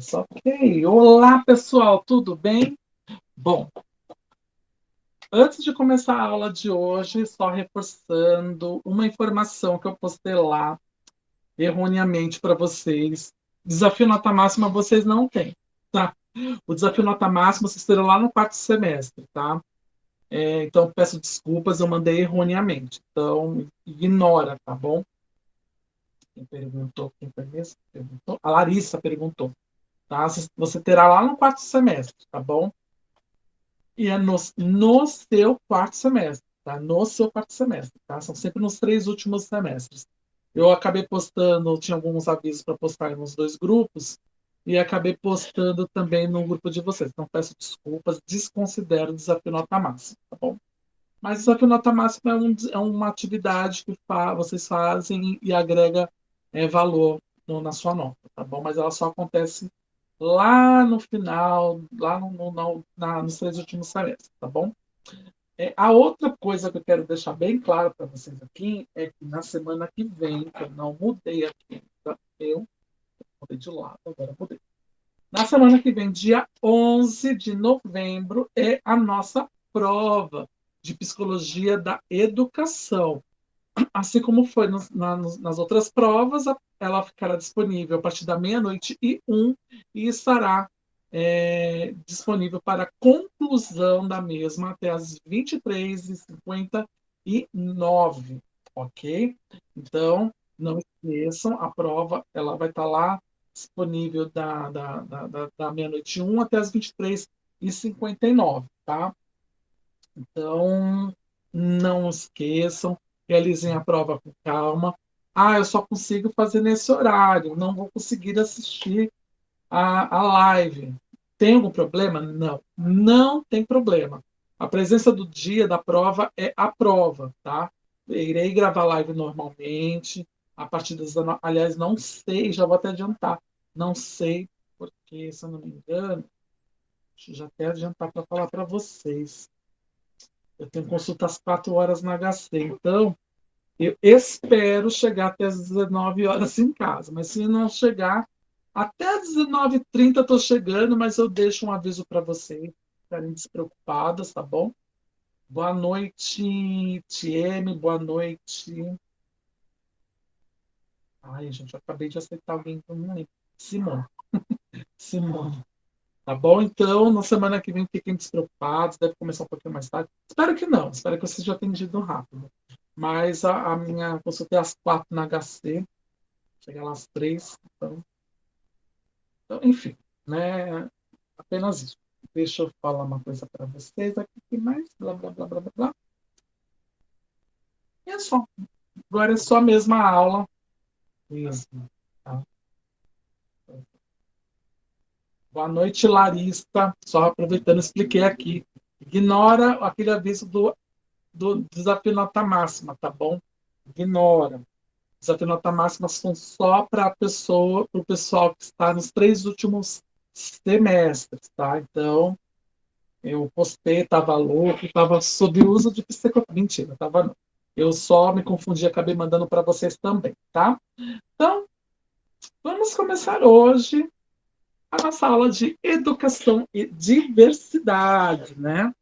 Só ok. Olá, pessoal, tudo bem? Bom, antes de começar a aula de hoje, só reforçando uma informação que eu postei lá erroneamente para vocês. Desafio nota máxima vocês não têm, tá? O desafio nota máxima vocês terão lá no quarto semestre, tá? Então, peço desculpas, eu mandei erroneamente. Então, ignora, tá bom? Quem perguntou? Quem foi mesmo? Perguntou? A Larissa perguntou, tá? Você terá lá no quarto semestre, tá bom? E é no seu quarto semestre, tá? No seu quarto semestre, tá? São sempre nos 3 últimos semestres. Eu acabei postando, tinha alguns avisos para postar nos 2 grupos, e acabei postando também no grupo de vocês. Então, peço desculpas, desconsidero o desafio nota máxima, tá bom? Mas o desafio nota máxima é uma atividade que vocês fazem e agrega valor na sua nota, tá bom? Mas ela só acontece lá no final, lá nos 3 últimos semestres, tá bom? A outra coisa que eu quero deixar bem claro para vocês aqui é que na semana que vem, que eu não mudei aqui, tá? Eu mudei de lado, agora mudei. Na semana que vem, dia 11 de novembro, é a nossa prova de psicologia da educação. Assim como foi nas outras provas, ela ficará disponível a partir da meia-noite e e estará disponível para conclusão da mesma até as 23h59, ok? Então, não esqueçam, a prova ela vai estar lá disponível da meia-noite e até as 23h59, tá? Então, não esqueçam, realizem a prova com calma. Ah, eu só consigo fazer nesse horário, não vou conseguir assistir a live. Tem algum problema? Não, não tem problema. A presença do dia da prova é a prova, tá? Irei gravar live normalmente, a partir das 19. Aliás, não sei, já vou até adiantar. Não sei, porque, se eu não me engano, deixa eu já até adiantar para falar para vocês. Eu tenho consulta às 4 horas na HC, então eu espero chegar até as 19 horas em casa, mas se não chegar, até as 19h30 estou chegando, mas eu deixo um aviso para vocês, ficarem despreocupadas, tá bom? Boa noite, TM, boa noite. Ai, gente, eu acabei de aceitar alguém que eu não lembro. Simone. Simone. Tá bom? Então, na semana que vem, fiquem despreocupados, deve começar um pouquinho mais tarde. Espero que não, espero que eu seja atendido rápido. Mas a minha consulta é às 4 na HC, chega lá às 3. Então, enfim, né? Apenas isso. Deixa eu falar uma coisa para vocês aqui, que mais? Blá, blá, blá, blá, blá, blá. E é só. Agora é só a mesma aula mesmo. Tá? Boa noite, Larissa. Só aproveitando, expliquei aqui. Ignora aquele aviso do desafio nota máxima, tá bom? Ignora. Desafio nota máxima são só para o pessoal que está nos 3 últimos semestres, tá? Então, eu postei, estava louco, estava sob uso de psicotrópico. Mentira, estava não. Eu só me confundi, acabei mandando para vocês também, tá? Então, vamos começar hoje a nossa aula de educação e diversidade, né?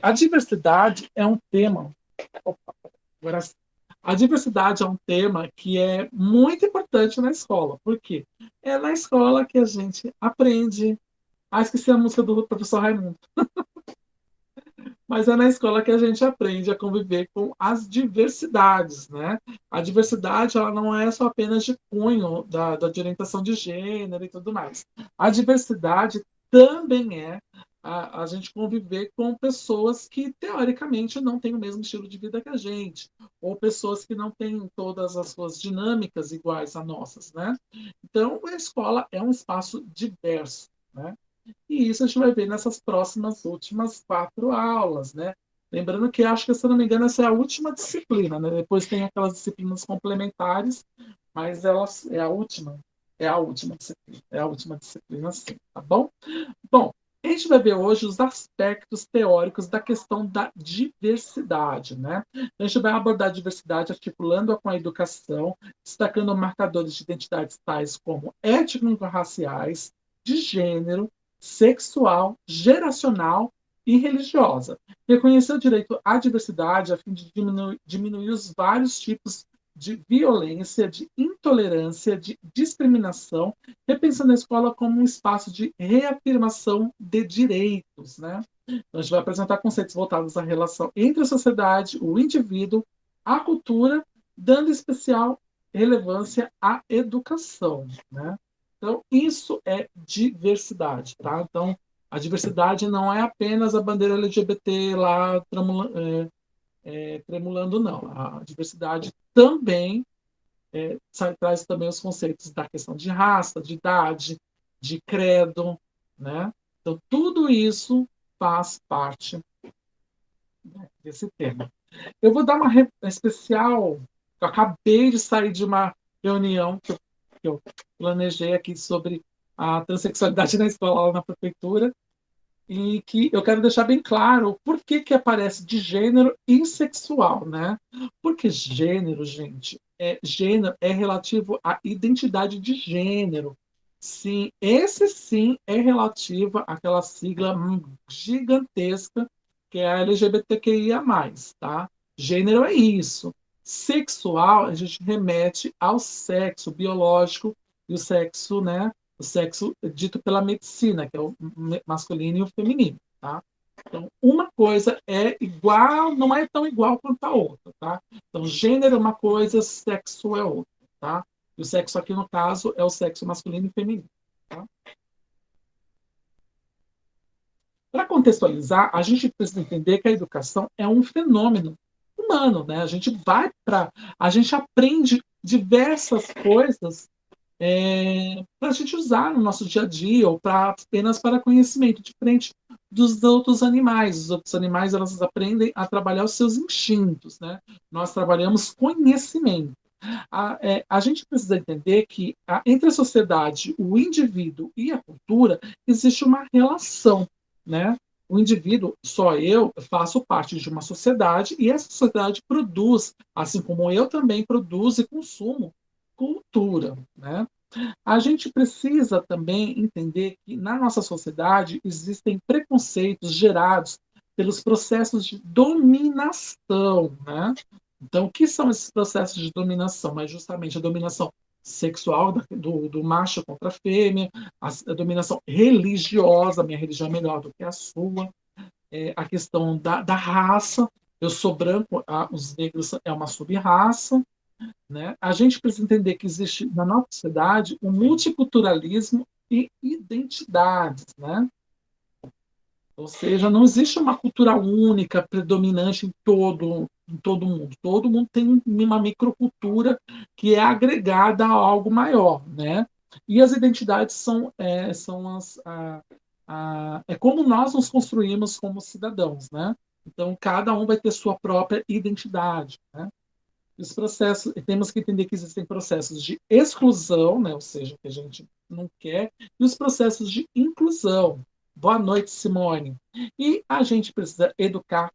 A diversidade é um tema. Opa, agora a diversidade é um tema que é muito importante na escola. Por quê? É na escola que a gente aprende. Ah, esqueci a música do professor Raimundo. Mas é na escola que a gente aprende a conviver com as diversidades, né? A diversidade ela não é só apenas de cunho de orientação de gênero e tudo mais. A diversidade também é a gente conviver com pessoas que, teoricamente, não têm o mesmo estilo de vida que a gente, ou pessoas que não têm todas as suas dinâmicas iguais a nossas, né? Então, a escola é um espaço diverso, né? E isso a gente vai ver nessas próximas últimas 4 aulas, né? Lembrando que acho que, se não me engano, essa é a última disciplina, né? Depois tem aquelas disciplinas complementares, mas elas é a última disciplina, sim, tá bom? Bom, A gente vai ver hoje os aspectos teóricos da questão da diversidade, né? A gente vai abordar a diversidade articulando-a com a educação, destacando marcadores de identidades tais como étnico-raciais, de gênero, sexual, geracional e religiosa. Reconhecer o direito à diversidade a fim de diminuir os vários tipos de violência, de intolerância, de discriminação, repensando a escola como um espaço de reafirmação de direitos, né? Então, a gente vai apresentar conceitos voltados à relação entre a sociedade, o indivíduo, a cultura, dando especial relevância à educação, né? Então, isso é diversidade, tá? Então, a diversidade não é apenas a bandeira LGBT lá tremulando, não. A diversidade também traz também os conceitos da questão de raça, de idade, de credo, né? Então, tudo isso faz parte, né, desse tema. Eu vou dar uma especial. Eu acabei de sair de uma reunião que eu planejei aqui sobre a transexualidade na escola, lá na prefeitura, e que eu quero deixar bem claro por que, que aparece de gênero e sexual, né? Porque gênero, gente, gênero é relativo à identidade de gênero. Sim, esse sim é relativo àquela sigla gigantesca que é a LGBTQIA+, tá? Gênero é isso. Sexual, a gente remete ao sexo biológico e o sexo, né? O sexo dito pela medicina, que é o masculino e o feminino, tá? Então, uma coisa é igual, não é tão igual quanto a outra, tá? Então, gênero é uma coisa, sexo é outra, tá? E o sexo aqui, no caso, é o sexo masculino e feminino, tá? Para contextualizar, a gente precisa entender que a educação é um fenômeno humano, né? A gente aprende diversas coisas para a gente usar no nosso dia a dia ou apenas para conhecimento, diferente dos outros animais. Os outros animais elas aprendem a trabalhar os seus instintos, né? Nós trabalhamos conhecimento. A gente precisa entender que entre a sociedade, o indivíduo e a cultura existe uma relação, né? O indivíduo, só eu, faço parte de uma sociedade e essa sociedade produz, assim como eu também produzo e consumo cultura, né? A gente precisa também entender que na nossa sociedade existem preconceitos gerados pelos processos de dominação, né? Então, o que são esses processos de dominação? É justamente a dominação sexual do macho contra a fêmea, a dominação religiosa, minha religião é melhor do que a sua, a questão da raça, eu sou branco, os negros é uma sub-raça, né? A gente precisa entender que existe na nossa sociedade um multiculturalismo e identidades, né? Ou seja, não existe uma cultura única, predominante em todo mundo. Todo mundo tem uma microcultura que é agregada a algo maior, né? E as identidades são é como nós nos construímos como cidadãos, né? Então, cada um vai ter sua própria identidade, né? Os processos, temos que entender que existem processos de exclusão, né, ou seja, que a gente não quer, e os processos de inclusão. Boa noite, Simone. E a gente precisa educar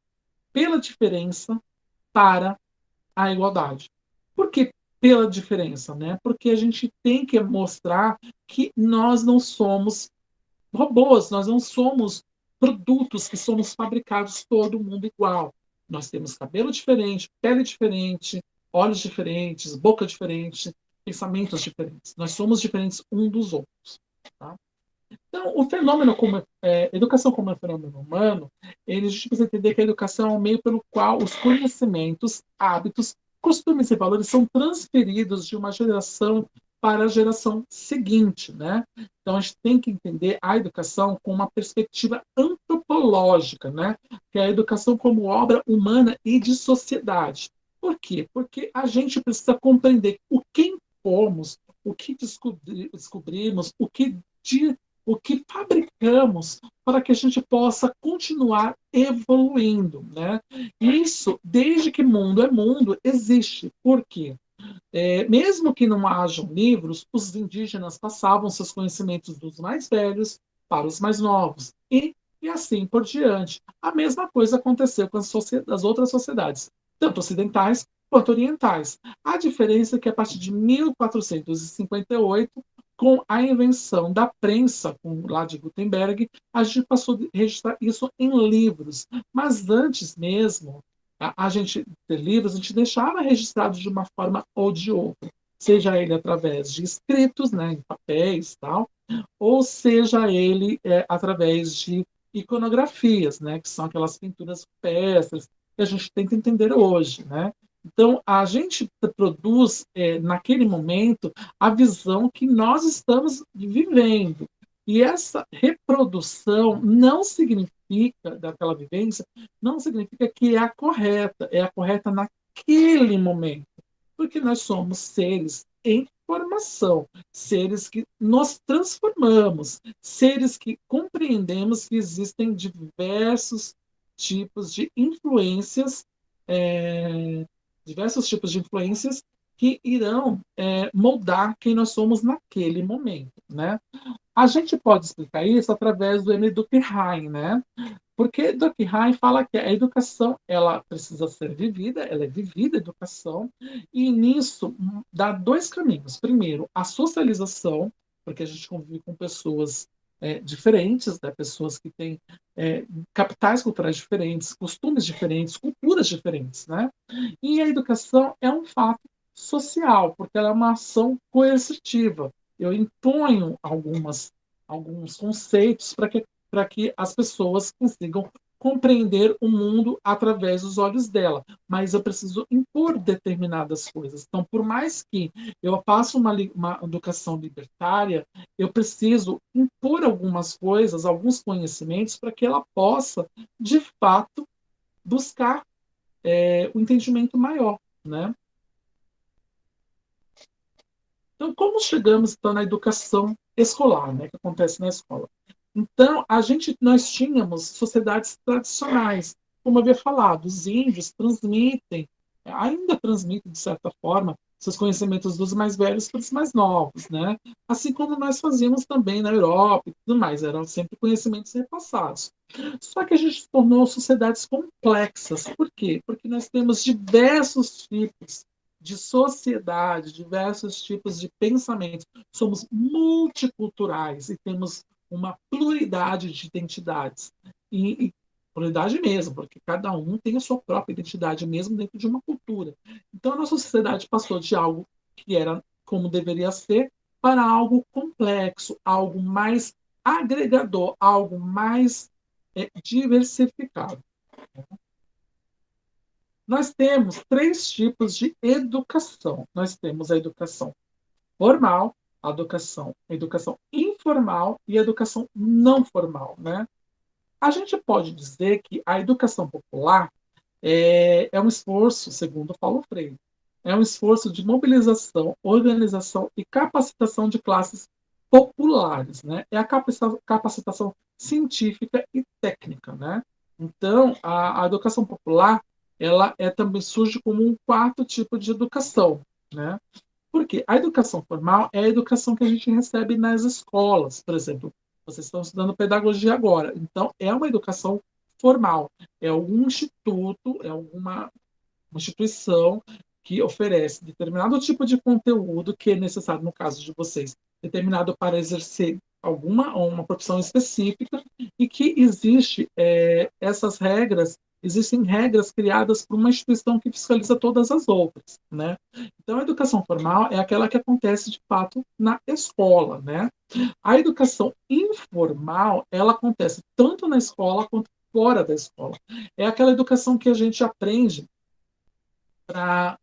pela diferença para a igualdade. Por que pela diferença, né? Porque a gente tem que mostrar que nós não somos robôs, nós não somos produtos que somos fabricados todo mundo igual. Nós temos cabelo diferente, pele diferente, olhos diferentes, boca diferente, pensamentos diferentes. Nós somos diferentes um dos outros. Tá? Então, o fenômeno como educação como um fenômeno humano, a gente precisa entender que a educação é um meio pelo qual os conhecimentos, hábitos, costumes e valores são transferidos de uma geração para a geração seguinte, né? Então a gente tem que entender a educação com uma perspectiva antropológica, né? Que é a educação como obra humana e de sociedade. Por quê? Porque a gente precisa compreender o que fomos, o que descobrimos, o que fabricamos para que a gente possa continuar evoluindo, né? Isso, desde que mundo é mundo, existe. Por quê? Mesmo que não hajam livros, os indígenas passavam seus conhecimentos dos mais velhos para os mais novos, e assim por diante. A mesma coisa aconteceu com as outras sociedades, tanto ocidentais quanto orientais. A diferença é que a partir de 1458, com a invenção da prensa, lá de Gutenberg, a gente passou a registrar isso em livros. Mas antes mesmo, a gente ter livros, a gente deixava registrado de uma forma ou de outra, seja ele através de escritos, né, em papéis, tal, ou seja ele através de iconografias, né, que são aquelas pinturas rupestres que a gente tenta entender hoje, né? Então, a gente produz, naquele momento, a visão que nós estamos vivendo. E essa reprodução não significa, daquela vivência, não significa que é a correta naquele momento. Porque nós somos seres em formação, seres que nos transformamos, seres que compreendemos que existem diversos tipos de influências, é, diversos tipos de influências que irão moldar quem nós somos naquele momento, né? A gente pode explicar isso através do Emile Durkheim, né? Porque Durkheim fala que a educação ela precisa ser vivida, ela é vivida a educação, e nisso dá dois caminhos. Primeiro, a socialização, porque a gente convive com pessoas diferentes, né? Pessoas que têm capitais culturais diferentes, costumes diferentes, culturas diferentes, né? E a educação é um fato social, porque ela é uma ação coercitiva. Eu imponho alguns conceitos para que as pessoas consigam compreender o mundo através dos olhos dela, mas eu preciso impor determinadas coisas. Então, por mais que eu faça uma educação libertária, eu preciso impor algumas coisas, alguns conhecimentos, para que ela possa, de fato, buscar o entendimento maior, né? Então, como chegamos então na educação escolar, né, que acontece na escola? Então, nós tínhamos sociedades tradicionais, como eu havia falado, os índios transmitem, ainda transmitem de certa forma, seus conhecimentos dos mais velhos para os mais novos, né? Assim como nós fazíamos também na Europa e tudo mais, eram sempre conhecimentos repassados. Só que a gente tornou sociedades complexas. Por quê? Porque nós temos diversos tipos de sociedade, diversos tipos de pensamentos. Somos multiculturais e temos uma pluralidade de identidades. E pluralidade mesmo, porque cada um tem a sua própria identidade, mesmo dentro de uma cultura. Então, a nossa sociedade passou de algo que era como deveria ser para algo complexo, algo mais agregador, algo mais diversificado. Nós temos três tipos de educação. Nós temos a educação formal, a educação informal e a educação não formal, né? A gente pode dizer que a educação popular é um esforço, segundo Paulo Freire, é um esforço de mobilização, organização e capacitação de classes populares, né? É a capacitação científica e técnica, né? Então, a educação popular, ela também surge como um quarto tipo de educação, né? Porque a educação formal é a educação que a gente recebe nas escolas, por exemplo. Vocês estão estudando pedagogia agora, então é uma educação formal, é algum instituto, é uma instituição que oferece determinado tipo de conteúdo que é necessário, no caso de vocês, determinado para exercer alguma ou uma profissão específica, e que existem regras criadas por uma instituição que fiscaliza todas as outras, né? Então, a educação formal é aquela que acontece de fato na escola, né? A educação informal, ela acontece tanto na escola quanto fora da escola. É aquela educação que a gente aprende para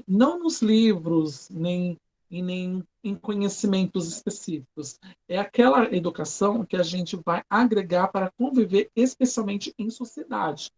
não nos livros, nem e nem em conhecimentos específicos. É aquela educação que a gente vai agregar para conviver, especialmente em sociedade.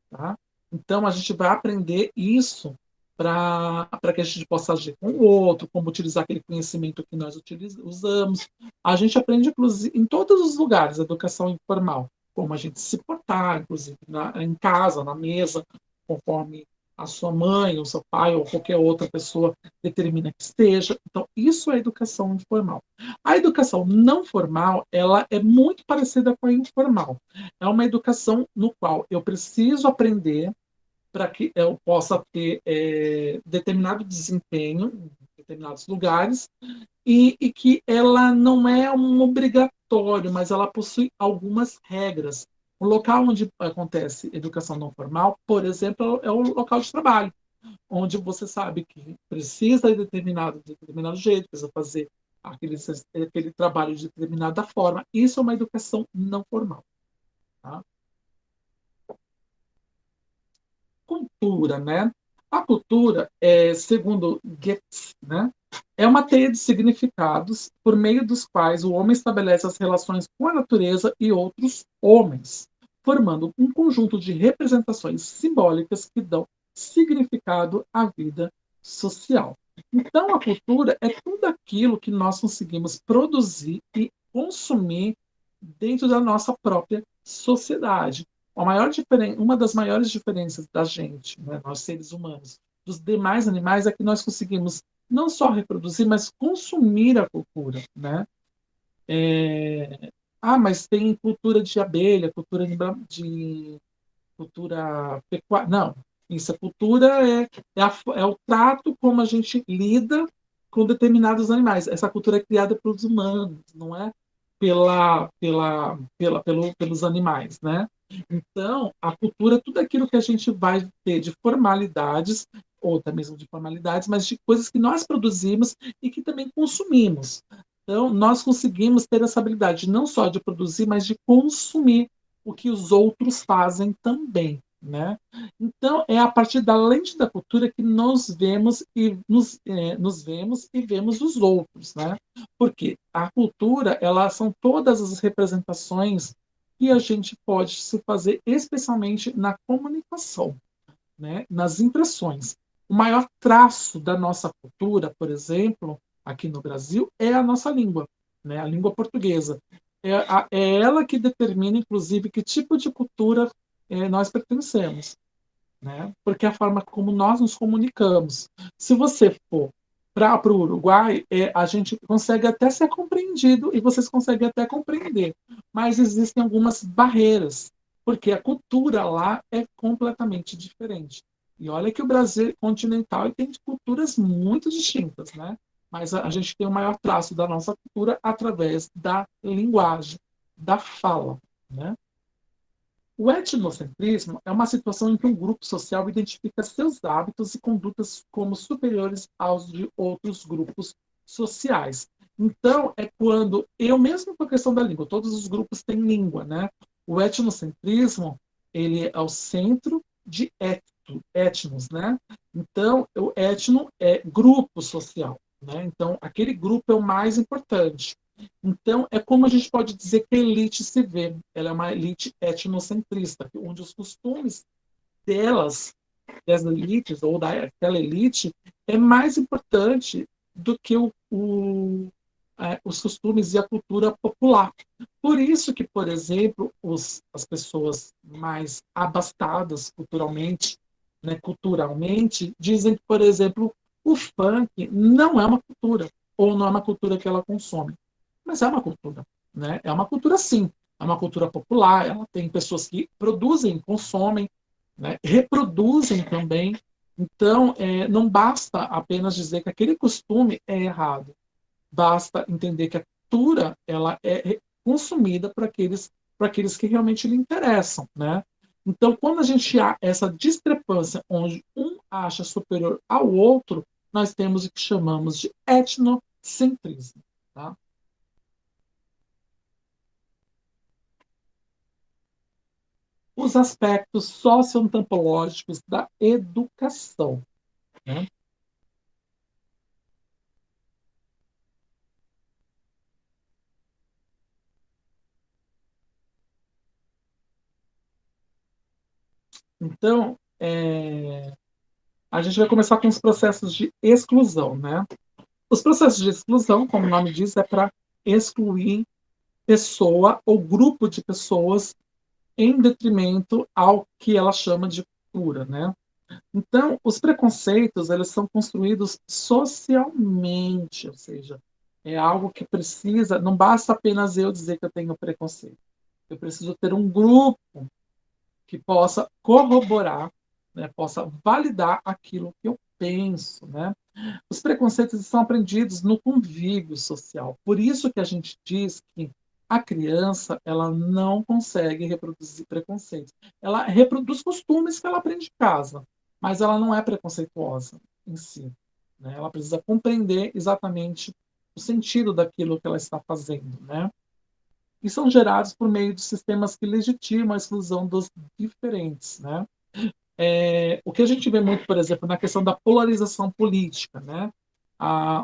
Tá? Então, a gente vai aprender isso para que a gente possa agir com o outro, como utilizar aquele conhecimento que nós usamos. A gente aprende, inclusive, em todos os lugares, a educação informal, como a gente se portar, inclusive em casa, na mesa, conforme a sua mãe, o seu pai ou qualquer outra pessoa determina que esteja. Então, isso é educação informal. A educação não formal, ela é muito parecida com a informal. É uma educação no qual eu preciso aprender para que eu possa ter determinado desempenho em determinados lugares e que ela não é um obrigatório, mas ela possui algumas regras. O local onde acontece educação não formal, por exemplo, é o local de trabalho, onde você sabe que precisa de determinado jeito, precisa fazer aquele trabalho de determinada forma. Isso é uma educação não formal. Tá? Cultura, né? A cultura, segundo Goethe, né, é uma teia de significados por meio dos quais o homem estabelece as relações com a natureza e outros homens, formando um conjunto de representações simbólicas que dão significado à vida social. Então, a cultura é tudo aquilo que nós conseguimos produzir e consumir dentro da nossa própria sociedade. Uma das maiores diferenças da gente, né, nós seres humanos, dos demais animais é que nós conseguimos não só reproduzir, mas consumir a cultura, né? Mas tem cultura de abelha, de cultura pecuária. Não, isso, a cultura é o trato como a gente lida com determinados animais. Essa cultura é criada pelos humanos, não é pelos animais, né? Então, a cultura é tudo aquilo que a gente vai ter de formalidades, ou até mesmo de formalidades, mas de coisas que nós produzimos e que também consumimos. Então, nós conseguimos ter essa habilidade não só de produzir, mas de consumir o que os outros fazem também, né? Então, é a partir da lente da cultura que nos vemos e vemos os outros, né? Porque a cultura, elas são todas as representações que a gente pode se fazer, especialmente na comunicação, né? Nas impressões. O maior traço da nossa cultura, por exemplo, aqui no Brasil, é a nossa língua, né? A língua portuguesa. É ela que determina, inclusive, que tipo de cultura nós pertencemos, né? Porque é a forma como nós nos comunicamos. Se você for para o Uruguai, a gente consegue até ser compreendido e vocês conseguem até compreender, mas existem algumas barreiras, porque a cultura lá é completamente diferente. E olha que o Brasil é continental e tem culturas muito distintas, né? Mas a gente tem o maior traço da nossa cultura através da linguagem, da fala, né? O etnocentrismo é uma situação em que um grupo social identifica seus hábitos e condutas como superiores aos de outros grupos sociais. Então, é quando eu mesmo com a questão da língua, todos os grupos têm língua, né? O etnocentrismo, ele é o centro de etnos, né? Então, o etno é grupo social, né? Então, aquele grupo é o mais importante. Então, é como a gente pode dizer que a elite se vê. Ela é uma elite etnocentrista, onde os costumes delas, das elites, ou daquela elite, é mais importante do que os costumes e a cultura popular. Por isso que, por exemplo, as pessoas mais abastadas culturalmente, dizem que, por exemplo, o funk não é uma cultura, ou não é uma cultura que ela consome, mas é uma cultura, né? É uma cultura sim, é uma cultura popular, ela tem pessoas que produzem, consomem, né? Reproduzem também. Então, não basta apenas dizer que aquele costume é errado, basta entender que a cultura ela é consumida por aqueles que realmente lhe interessam, né? Então, quando a gente há essa discrepância onde um acha superior ao outro, nós temos o que chamamos de etnocentrismo, tá? Os aspectos socioantropológicos da educação, né? Então, a gente vai começar com os processos de exclusão, né? Os processos de exclusão, como o nome diz, é para excluir pessoa ou grupo de pessoas em detrimento ao que ela chama de cultura, né? Então, os preconceitos, eles são construídos socialmente, ou seja, é algo que precisa, não basta apenas eu dizer que eu tenho preconceito. Eu preciso ter um grupo que possa corroborar, né, possa validar aquilo que eu penso, né? Os preconceitos são aprendidos no convívio social. Por isso que a gente diz que a criança ela não consegue reproduzir preconceitos. Ela reproduz costumes que ela aprende em casa, mas ela não é preconceituosa em si, né? Ela precisa compreender exatamente o sentido daquilo que ela está fazendo, né? E são gerados por meio de sistemas que legitimam a exclusão dos diferentes, né? O que a gente vê muito, por exemplo, na questão da polarização política, né?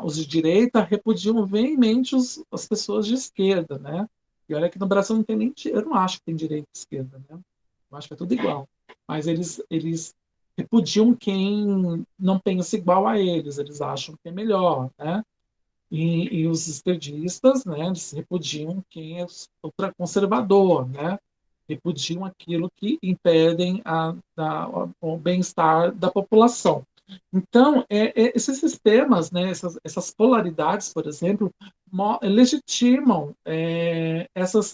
Os de direita repudiam veemente as pessoas de esquerda, né? E olha que no Brasil não tem nem, eu não acho que tem direita e esquerda, né? Eu acho que é tudo igual. Mas eles repudiam quem não pensa igual a eles acham que é melhor, né? E os esquerdistas, né, eles repudiam quem é ultraconservador, né? Repudiam aquilo que impedem o bem-estar da população. Então, esses sistemas, né, essas polaridades, por exemplo, legitimam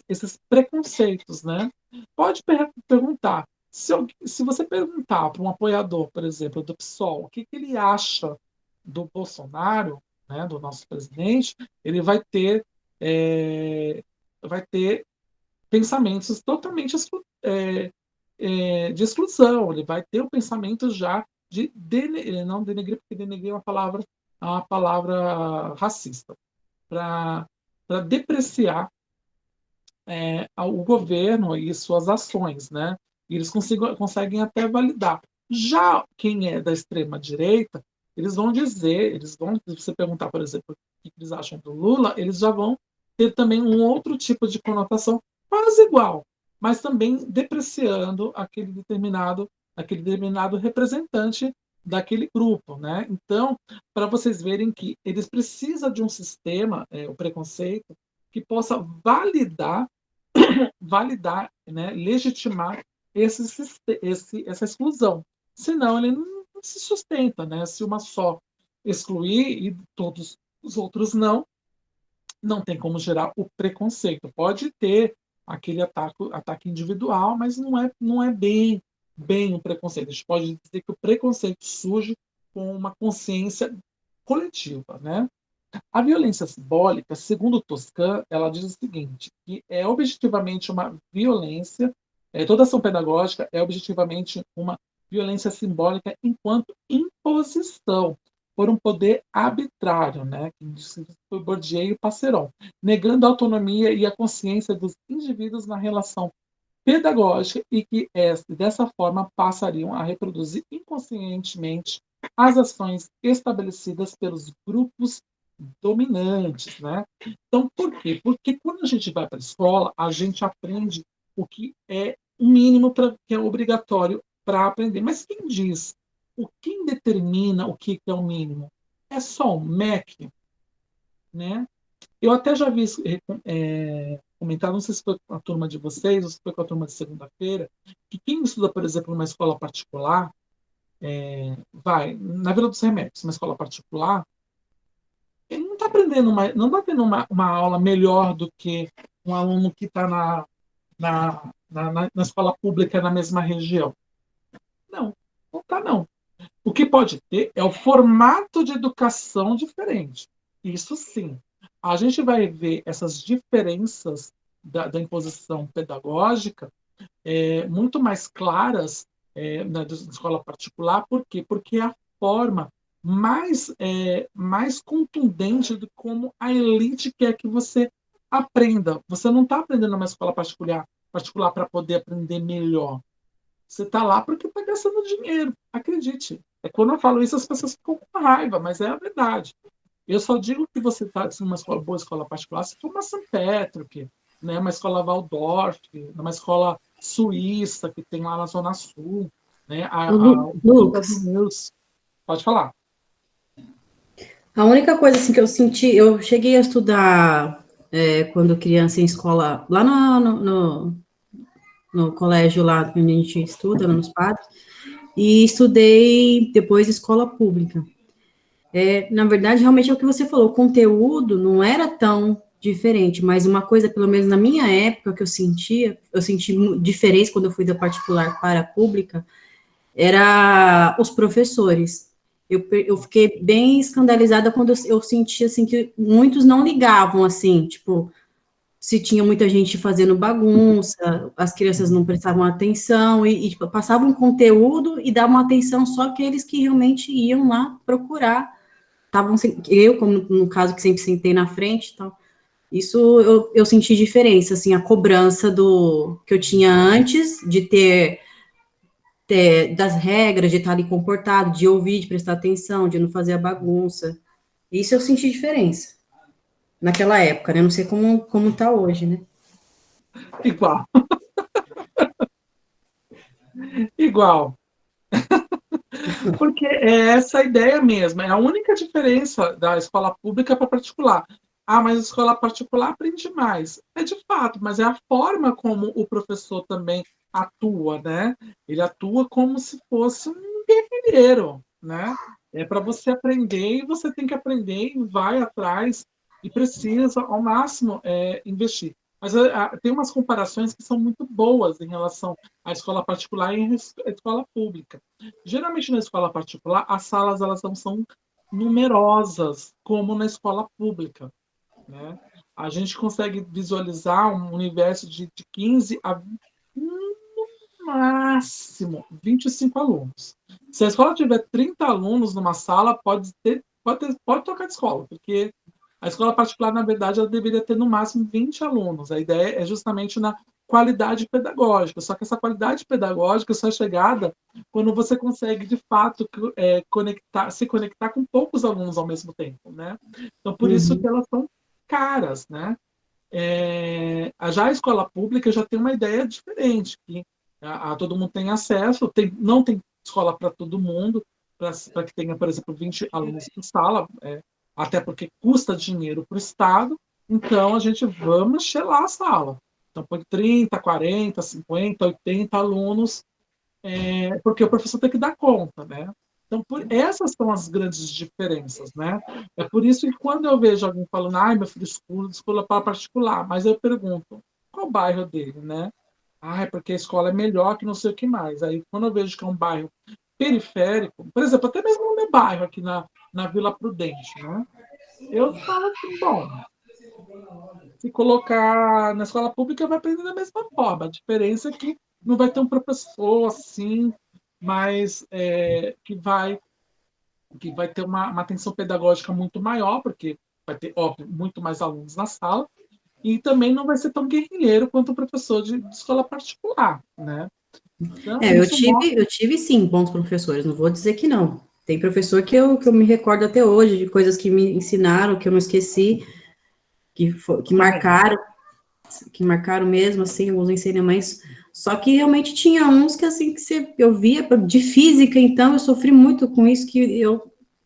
esses preconceitos, né? Pode perguntar, se você perguntar para um apoiador, por exemplo, do PSOL, o que ele acha do Bolsonaro, né, do nosso presidente, ele vai ter pensamentos totalmente de exclusão. Ele vai ter o pensamento já não denegrir, porque denegrir é uma palavra racista, para depreciar o governo e suas ações, né? E eles conseguem até validar. Já quem é da extrema direita, eles vão dizer, se você perguntar, por exemplo, o que eles acham do Lula, eles já vão ter também um outro tipo de conotação quase igual, mas também depreciando aquele determinado representante daquele grupo, né? Então, para vocês verem que eles precisam de um sistema, o preconceito, que possa validar, né, legitimar essa exclusão. Senão, ele não se sustenta. Né? Se uma só excluir e todos os outros não tem como gerar o preconceito. Pode ter aquele ataque individual, mas não é bem um preconceito. A gente pode dizer que o preconceito surge com uma consciência coletiva, né? A violência simbólica, segundo Toscan, ela diz o seguinte, que é objetivamente uma violência, toda ação pedagógica é objetivamente uma violência simbólica enquanto imposição por um poder arbitrário, né, que foi Bourdieu e Passeron, negando a autonomia e a consciência dos indivíduos na relação pedagógica e que dessa forma passariam a reproduzir inconscientemente as ações estabelecidas pelos grupos dominantes, né? Então, por quê? Porque quando a gente vai para a escola, a gente aprende o que é o mínimo que é obrigatório para aprender. Mas quem diz? Quem determina o que é o mínimo? É só o MEC, né? Eu até já vi isso comentado, não sei se foi com a turma de vocês ou se foi com a turma de segunda-feira, que quem estuda, por exemplo, numa escola particular, vai na Vila dos Remédios, uma escola particular, ele não está aprendendo, não está tendo uma aula melhor do que um aluno que está na escola pública na mesma região. Não está, não. O que pode ter é o formato de educação diferente. Isso sim. A gente vai ver essas diferenças da imposição pedagógica muito mais claras na escola particular. Por quê? Porque é a forma mais contundente de como a elite quer que você aprenda. Você não está aprendendo numa escola particular para poder aprender melhor. Você está lá porque está gastando dinheiro, acredite. Quando eu falo isso, as pessoas ficam com raiva, mas é a verdade. Eu só digo que você está numa boa escola particular se for uma St. Patrick, né, uma escola Waldorf, uma escola suíça que tem lá na Zona Sul, né, o Lucas, News. Pode falar. a única coisa assim que eu senti, eu cheguei a estudar quando criança em escola, lá no colégio lá que a gente estuda, nos padres, e estudei depois escola pública. Na verdade, realmente é o que você falou, o conteúdo não era tão diferente, mas uma coisa, pelo menos na minha época, que eu senti diferença quando eu fui da particular para a pública, era os professores. Eu fiquei bem escandalizada quando eu senti, assim, que muitos não ligavam, assim, tipo, se tinha muita gente fazendo bagunça, as crianças não prestavam atenção, e tipo, passavam um conteúdo e davam atenção só aqueles que realmente iam lá procurar. Estavam, eu, como no caso, que sempre sentei na frente, então, isso eu senti diferença, assim, a cobrança do que eu tinha antes de das regras, de estar ali comportado, de ouvir, de prestar atenção, de não fazer a bagunça. Isso eu senti diferença naquela época, né? Não sei como tá hoje, né? Igual, igual. Porque é essa a ideia mesmo. É a única diferença da escola pública para particular. Ah, mas a escola particular aprende mais. É de fato, mas é a forma como o professor também atua, né? Ele atua como se fosse um guerreiro, né? É para você aprender e você tem que aprender e vai atrás e precisa, ao máximo, investir. Mas tem umas comparações que são muito boas em relação à escola particular e à escola pública. Geralmente na escola particular, as salas elas não são numerosas como na escola pública, né? A gente consegue visualizar um universo de 15 a no máximo 25 alunos. Se a escola tiver 30 alunos numa sala, pode trocar de escola, porque a escola particular, na verdade, ela deveria ter no máximo 20 alunos. A ideia é justamente na qualidade pedagógica. Só que essa qualidade pedagógica só é chegada quando você consegue, de fato, se conectar com poucos alunos ao mesmo tempo, né? Então, por isso que Uhum. elas são caras, né? Já a escola pública já tem uma ideia diferente, que todo mundo tem acesso, não tem escola para todo mundo, para que tenha, por exemplo, 20 alunos por sala, até porque custa dinheiro para o Estado, então a gente vamos chelar a sala. Então, põe 30, 40, 50, 80 alunos, porque o professor tem que dar conta, né? Então, essas são as grandes diferenças, né? É por isso que quando eu vejo alguém falando, ai, meu filho estuda escola particular, mas eu pergunto, qual o bairro dele, né? Ah, é porque a escola é melhor que não sei o que mais. Aí, quando eu vejo que é um bairro periférico, por exemplo, até mesmo no meu bairro, aqui na Vila Prudente, né? Eu falo assim, bom, se colocar na escola pública, vai aprender da mesma forma. A diferença é que não vai ter um professor assim, mas que vai ter uma atenção pedagógica muito maior, porque vai ter, óbvio, muito mais alunos na sala, e também não vai ser tão guerrilheiro quanto o professor de escola particular, né? Então, Eu isso mostra. tive, eu tive sim bons professores, não vou dizer que não. Tem professor que eu me recordo até hoje, de coisas que me ensinaram, que eu não esqueci, que marcaram mesmo, assim, os ensinamentos. Só que realmente tinha uns que, assim, eu via, de física, então, eu sofri muito com isso,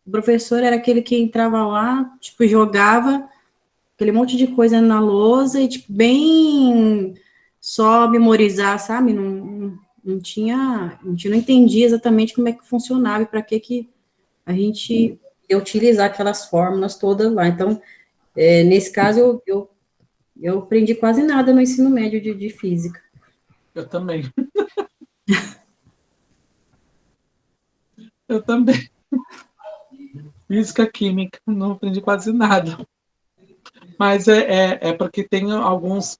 o professor era aquele que entrava lá, tipo, jogava aquele monte de coisa na lousa e, tipo, bem só memorizar, sabe? A gente não entendia exatamente como é que funcionava e para que a gente ia utilizar aquelas fórmulas todas lá. Então, nesse caso, eu aprendi quase nada no ensino médio de física. Eu também. Eu também. Física, química, não aprendi quase nada. Mas é porque tem alguns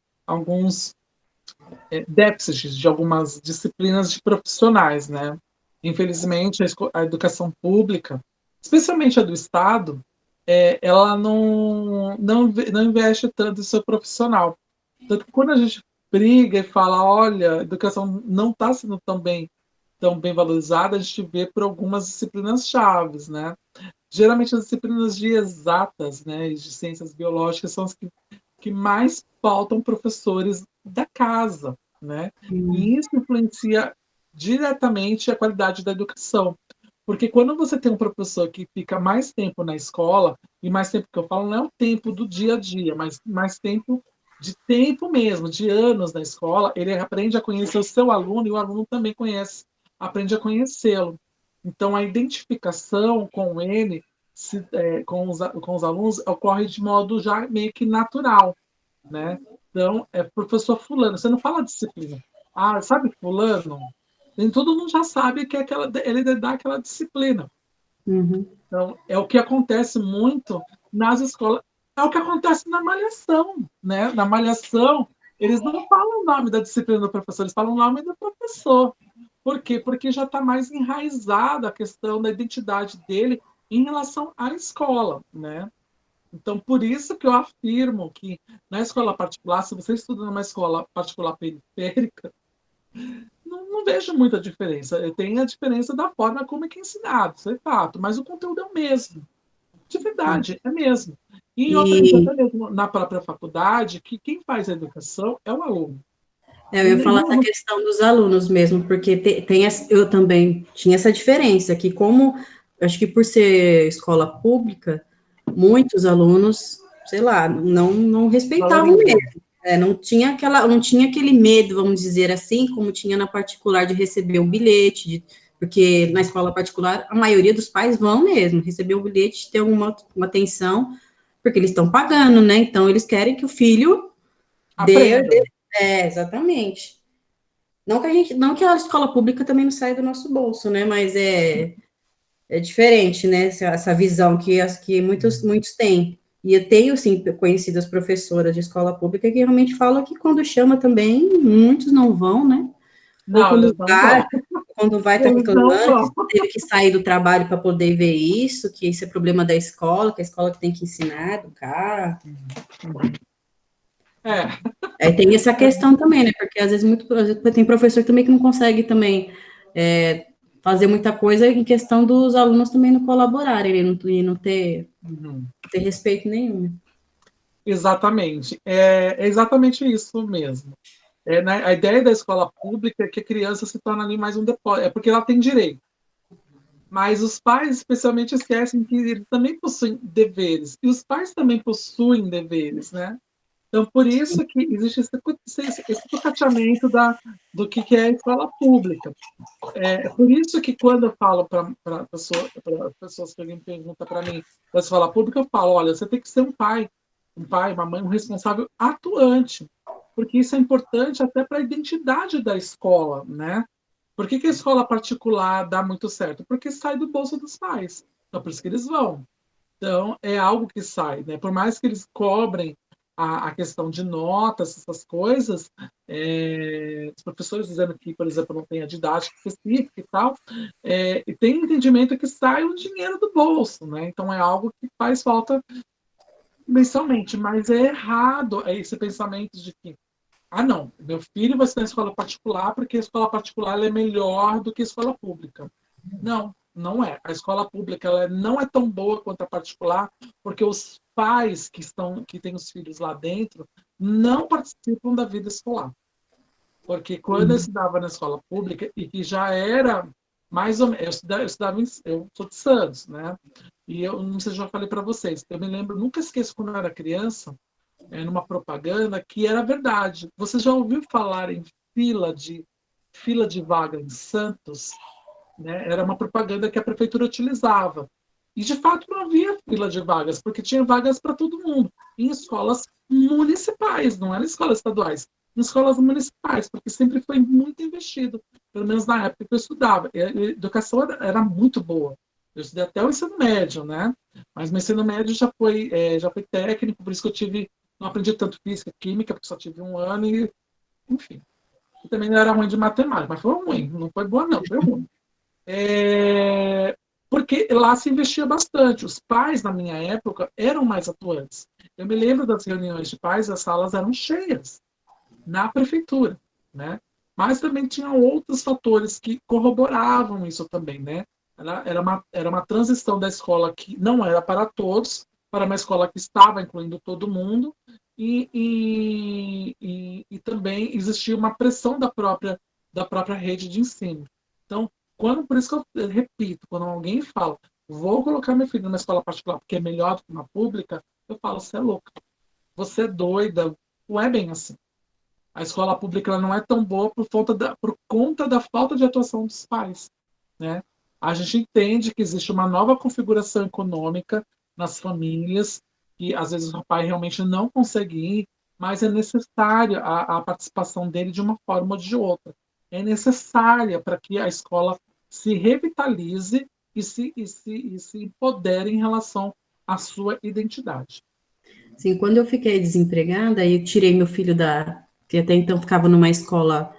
déficits de algumas disciplinas de profissionais, né? Infelizmente, a educação pública, especialmente a do Estado, ela não investe tanto em seu profissional. Tanto que quando a gente briga e fala, olha, a educação não está sendo tão bem valorizada, a gente vê por algumas disciplinas chaves, né? Geralmente as disciplinas de exatas, né, e de ciências biológicas são as que mais faltam professores da casa, né? E isso influencia diretamente a qualidade da educação. Porque quando você tem um professor que fica mais tempo na escola, e mais tempo que eu falo não é o tempo do dia a dia, mas mais tempo mesmo, de anos na escola, ele aprende a conhecer o seu aluno e o aluno também conhece aprende a conhecê-lo. Então, a identificação com ele, com os alunos, ocorre de modo já meio que natural, né? Então, é professor fulano, você não fala disciplina. Ah, sabe fulano? Nem todo mundo já sabe que ele dá aquela disciplina. Uhum. Então, é o que acontece muito nas escolas, é o que acontece na malhação, né? Na malhação, eles não falam o nome da disciplina do professor, eles falam o nome do professor. Por quê? Porque já está mais enraizada a questão da identidade dele em relação à escola, né? Então, por isso que eu afirmo que na escola particular, se você estuda numa escola particular periférica, não vejo muita diferença. Tem a diferença da forma como é que é ensinado, isso é fato, mas o conteúdo é o mesmo. De verdade, é mesmo. E outra coisa, E até mesmo na própria faculdade, que quem faz a educação é o aluno. eu ia falar essa questão dos alunos mesmo, porque eu também tinha essa diferença, que como, acho que por ser escola pública, muitos alunos, sei lá, não respeitavam Valorizam. mesmo. Não tinha aquele medo, vamos dizer assim, como tinha na particular de receber um bilhete, porque na escola particular a maioria dos pais vão mesmo receber o bilhete, ter uma atenção, porque eles estão pagando, né? Então eles querem que o filho dê, Aprenda. exatamente. Não que a escola pública também não saia do nosso bolso, né? Mas é diferente, né? Essa visão que muitos têm. E eu tenho, sim, conhecidas professoras de escola pública que realmente falam que quando chama também, muitos não vão, né? Ou Não, eles não vão. quando vai, tá Eles não reclamando vão. que teve que sair do trabalho para poder ver isso, que isso é problema da escola, que a escola que tem que ensinar, educar. É, Aí tem essa questão também, né? Porque às vezes tem professor também que não consegue também fazer muita coisa em questão dos alunos também não colaborarem, e não ter respeito nenhum. Né? exatamente. É exatamente isso mesmo. Né, a ideia da escola pública é que a criança se torna ali mais um depósito, é porque ela tem direito. Mas os pais, especialmente, esquecem que eles também possuem deveres. E os pais também possuem deveres, né? Então, por isso que existe esse sucateamento do que é a escola pública. É por isso que quando eu falo para pessoas que alguém pergunta para mim da escola pública, eu falo, olha, você tem que ser um pai, uma mãe, um responsável atuante, porque isso é importante até para a identidade da escola, né? Por que a escola particular dá muito certo? Porque sai do bolso dos pais. Então, por isso que eles vão. Então, é algo que sai, né? Por mais que eles cobrem a questão de notas, essas coisas, os professores dizendo que, por exemplo, não tem a didática específica e tal, e tem entendimento que sai o dinheiro do bolso, né? Então, é algo que faz falta mensalmente, mas é errado esse pensamento de que, ah, não, meu filho vai ser na escola particular porque a escola particular é melhor do que a escola pública. Não, não é. A escola pública ela não é tão boa quanto a particular, porque os pais que têm os filhos lá dentro não participam da vida escolar. Porque quando eu estudava na escola pública, e que já era mais ou menos, eu sou de Santos, né? E eu não sei se eu já falei para vocês, eu me lembro, nunca esqueço quando eu era criança, numa propaganda, que era verdade. Você já ouviu falar em fila de vaga em Santos? Né? Era uma propaganda que a prefeitura utilizava. E, de fato, não havia fila de vagas, porque tinha vagas para todo mundo, em escolas municipais, não eram escolas estaduais, em escolas municipais, porque sempre foi muito investido, pelo menos na época que eu estudava. A educação era muito boa. Eu estudei até o ensino médio, né? Mas meu ensino médio já foi técnico, por isso que não aprendi tanto física, química, porque só tive um ano e, enfim. E também não era ruim de matemática, mas foi ruim, não foi boa não, foi ruim. É, porque lá se investia bastante. Os pais, na minha época, eram mais atuantes. Eu me lembro das reuniões de pais, as salas eram cheias na prefeitura, né? Mas também tinha outros fatores que corroboravam isso também, né? Era uma transição da escola que não era para todos, para uma escola que estava incluindo todo mundo, e também existia uma pressão da própria rede de ensino. Então, por isso que eu repito, quando alguém fala, vou colocar meu filho numa escola particular porque é melhor do que uma pública, eu falo, você é louca, você é doida, não é bem assim. A escola pública ela não é tão boa por conta da falta de atuação dos pais, né? A gente entende que existe uma nova configuração econômica nas famílias, que às vezes o pai realmente não consegue ir, mas é necessária a participação dele de uma forma ou de outra. É necessária para que a escola se revitalize e se empodere em relação à sua identidade. Assim, quando eu fiquei desempregada, eu tirei meu filho que até então ficava numa escola,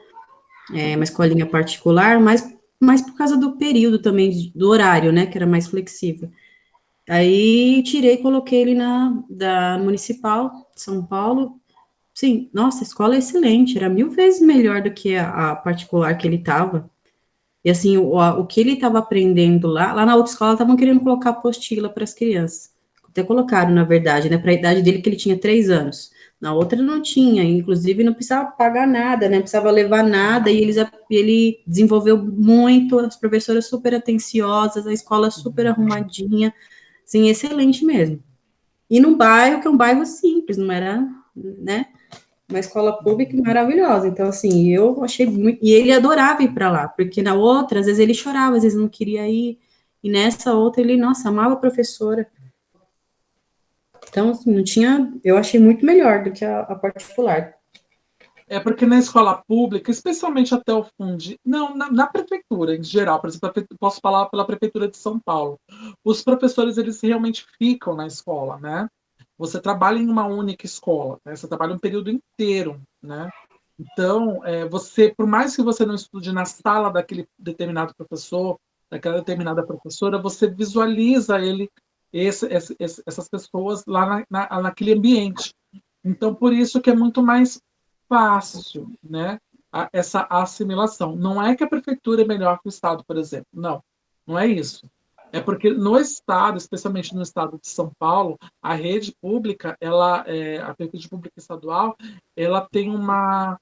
uma escolinha particular, mas por causa do período também, do horário, né, que era mais flexível. Aí tirei e coloquei ele da Municipal de São Paulo. Sim, nossa, a escola é excelente, era 1000 vezes melhor do que a particular que ele estava. E assim, o que ele estava aprendendo lá na outra escola estavam querendo colocar apostila para as crianças. Até colocaram, na verdade, né, para a idade dele, que ele tinha 3 anos. Na outra não tinha, inclusive não precisava pagar nada, né, precisava levar nada, e ele desenvolveu muito, as professoras super atenciosas, a escola super arrumadinha, assim, excelente mesmo. E num bairro que é um bairro simples, não era, né, uma escola pública maravilhosa. Então, assim, eu achei muito. E ele adorava ir para lá, porque na outra, às vezes ele chorava, às vezes não queria ir. E nessa outra, ele, nossa, amava a professora. Então, assim, não tinha. Eu achei muito melhor do que a particular. É porque na escola pública, especialmente até o fundo, não, na prefeitura em geral, por exemplo, posso falar pela prefeitura de São Paulo, os professores eles realmente ficam na escola, né? Você trabalha em uma única escola, né? Você trabalha um período inteiro, né? Então, você, por mais que você não estude na sala daquele determinado professor, daquela determinada professora, você visualiza essas pessoas lá naquele ambiente. Então, por isso que é muito mais fácil, né, essa assimilação. Não é que a prefeitura é melhor que o Estado, por exemplo. Não, não é isso. É porque no Estado, especialmente no Estado de São Paulo, a rede pública, a rede pública estadual, ela tem uma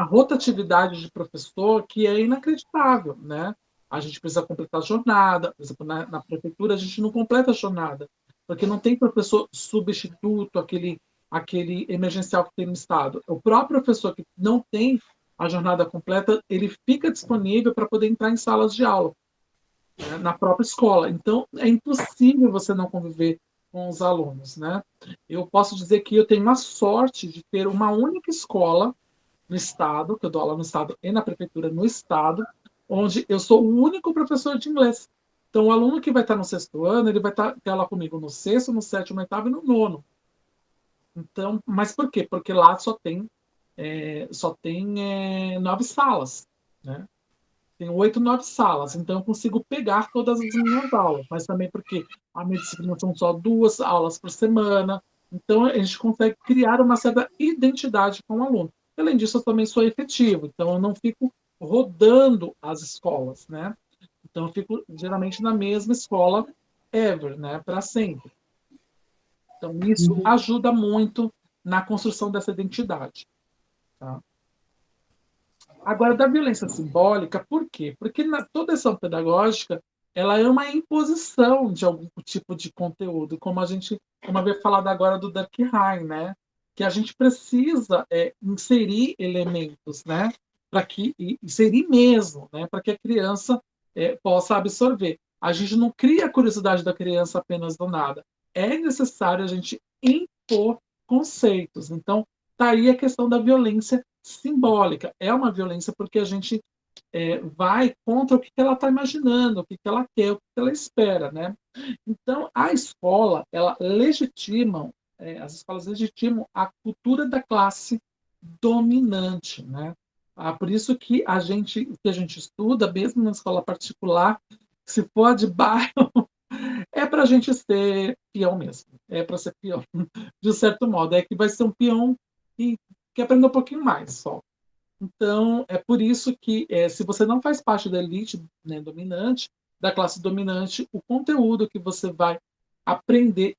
rotatividade de professor que é inacreditável, né? A gente precisa completar a jornada, por exemplo, na prefeitura a gente não completa a jornada, porque não tem professor substituto, aquele emergencial que tem no Estado. O próprio professor que não tem a jornada completa, ele fica disponível para poder entrar em salas de aula, né, na própria escola. Então, é impossível você não conviver com os alunos, né? Eu posso dizer que eu tenho a sorte de ter uma única escola no Estado, que eu dou aula no Estado e na prefeitura no Estado, onde eu sou o único professor de inglês. Então, o aluno que vai estar no sexto ano, ele vai ter aula comigo no sexto, no sétimo, no oitavo e no nono. Então, mas por quê? Porque lá só tem 9 salas, né? Tem 8, 9 salas, então eu consigo pegar todas as minhas aulas, mas também porque a minha disciplina são só 2 aulas por semana, então a gente consegue criar uma certa identidade com o aluno. Além disso, eu também sou efetivo, então eu não fico rodando as escolas, né? Então eu fico geralmente na mesma escola ever, né? Para sempre. Então isso ajuda muito na construção dessa identidade. Tá? Agora, da violência simbólica, por quê? Porque toda ação pedagógica ela é uma imposição de algum tipo de conteúdo, como havia falado agora do Durkheim, né? Que a gente precisa inserir elementos, né? Para que inserir mesmo, né? Para que a criança possa absorver. A gente não cria a curiosidade da criança apenas do nada. É necessário a gente impor conceitos. Então, tá aí a questão da violência simbólica. É uma violência porque a gente vai contra o que ela está imaginando, o que ela quer, o que ela espera, né? Então, a escola, as escolas legitimam a cultura da classe dominante, né? Por isso que o que a gente estuda, mesmo na escola particular, se for de bairro, é para a gente ser peão mesmo. É para ser peão, de certo modo. É que vai ser um peão que aprende um pouquinho mais só. Então, é por isso que, se você não faz parte da elite, né, dominante, da classe dominante, o conteúdo que você vai aprender,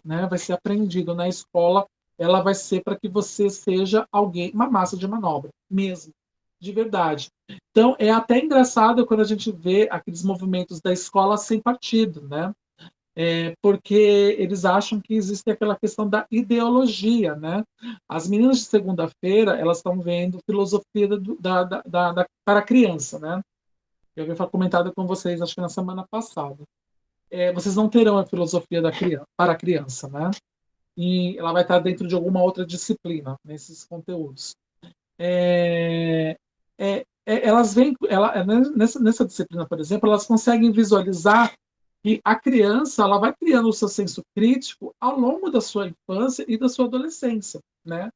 né, vai ser aprendido na escola, ela vai ser para que você seja alguém, uma massa de manobra, mesmo, de verdade. Então, é até engraçado quando a gente vê aqueles movimentos da escola sem partido, né? porque eles acham que existe aquela questão da ideologia, né? As meninas de segunda-feira, elas estão vendo filosofia para a criança, né? Eu havia comentado com vocês, acho que na semana passada. Vocês não terão a filosofia para a criança, né? E ela vai estar dentro de alguma outra disciplina nesses conteúdos. Elas vêm, nessa disciplina, por exemplo, elas conseguem visualizar que a criança ela vai criando o seu senso crítico ao longo da sua infância e da sua adolescência, né?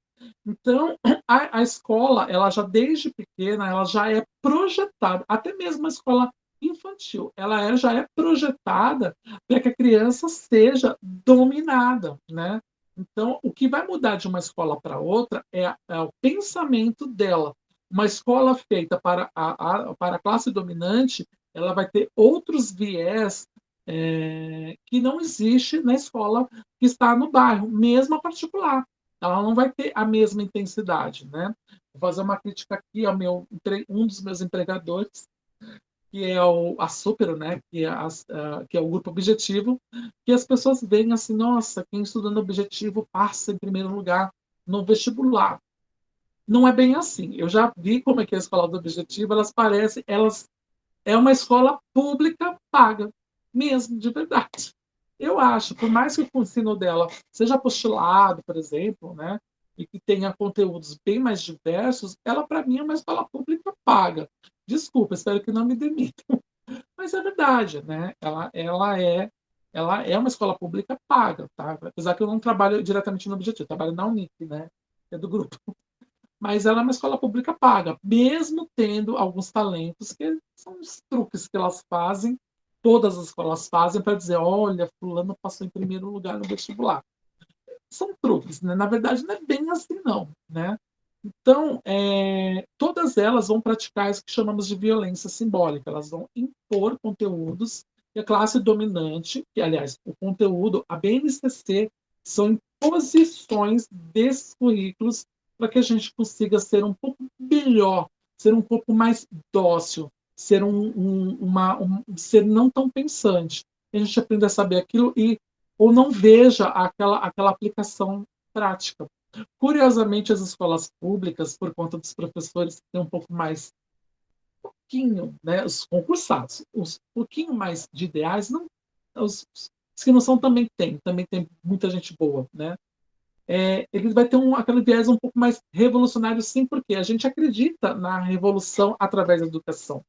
Então, a escola, ela já desde pequena, ela já é projetada, até mesmo a escola infantil, já é projetada para que a criança seja dominada, né? Então, o que vai mudar de uma escola para outra é o pensamento dela. Uma escola feita para a classe dominante, ela vai ter outros viés que não existe na escola que está no bairro, mesmo a particular. Ela não vai ter a mesma intensidade, né? Vou fazer uma crítica aqui ao um dos meus empregadores, que é a Super, né? Que é o grupo Objetivo, que as pessoas veem assim, nossa, quem estuda no Objetivo passa em primeiro lugar no vestibular. Não é bem assim. Eu já vi como é que é a escola do Objetivo, elas é uma escola pública paga, mesmo, de verdade. Eu acho, por mais que o ensino dela seja apostolado, por exemplo, né, e que tenha conteúdos bem mais diversos, ela, para mim, é uma escola pública paga. Desculpa, espero que não me demitam. Mas é verdade, né? Ela é uma escola pública paga, tá? Apesar que eu não trabalho diretamente no Objetivo, eu trabalho na Unic, né? É do grupo. Mas ela é uma escola pública paga, mesmo tendo alguns talentos que são os truques que elas fazem, todas as escolas fazem para dizer, olha, fulano passou em primeiro lugar no vestibular. São truques, né? Na verdade, não é bem assim, não, né? Então, todas elas vão praticar isso que chamamos de violência simbólica. Elas vão impor conteúdos que a classe dominante, que, aliás, o conteúdo, a BNCC, são imposições desses currículos para que a gente consiga ser um pouco melhor, ser um pouco mais dócil, ser um ser não tão pensante. A gente aprenda a saber aquilo ou não veja aquela aplicação prática. Curiosamente, as escolas públicas, por conta dos professores que têm um pouco mais, pouquinho, né, os concursados, os pouquinho mais de ideais, não, os que não são também tem muita gente boa, né? Ele vai ter aquele viés um pouco mais revolucionário, sim, porque a gente acredita na revolução através da educação.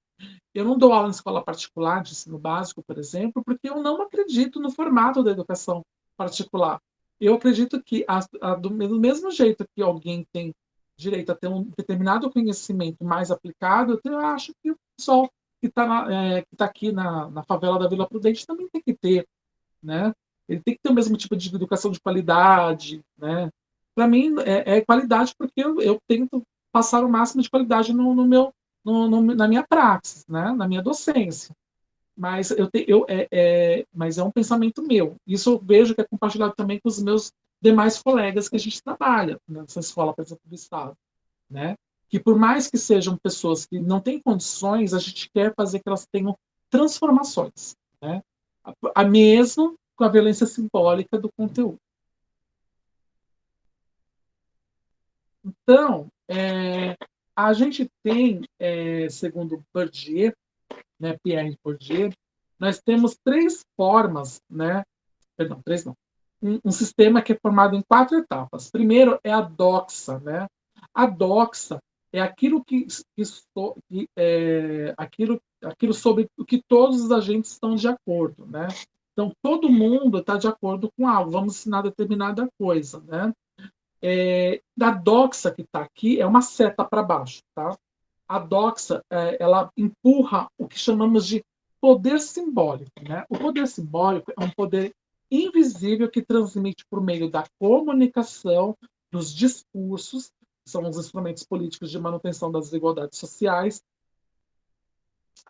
Eu não dou aula em escola particular de ensino básico, por exemplo, porque eu não acredito no formato da educação particular. Eu acredito que, do mesmo jeito que alguém tem direito a ter um determinado conhecimento mais aplicado, eu acho que o pessoal que está aqui na favela da Vila Prudente também tem que ter, né? Ele tem que ter o mesmo tipo de educação de qualidade, né? Para mim, é qualidade porque eu tento passar o máximo de qualidade no meu na minha praxis, né? Na minha docência. Mas mas é um pensamento meu. Isso eu vejo que é compartilhado também com os meus demais colegas que a gente trabalha nessa escola, por exemplo, do Estado, né? Que por mais que sejam pessoas que não têm condições, a gente quer fazer que elas tenham transformações, né? A mesmo com a violência simbólica do conteúdo. Então, a gente tem, segundo Bourdieu, né, Pierre Bourdieu, nós temos três formas, né? Perdão, três não. Um sistema que é formado em quatro etapas. Primeiro é a doxa, né? A doxa é aquilo aquilo sobre o que todos os agentes estão de acordo, né? Então todo mundo está de acordo com algo. Vamos ensinar determinada coisa, né? Da doxa que está aqui é uma seta para baixo, tá? A doxa ela empurra o que chamamos de poder simbólico, né? O poder simbólico é um poder invisível que transmite por meio da comunicação, dos discursos, que são os instrumentos políticos de manutenção das desigualdades sociais,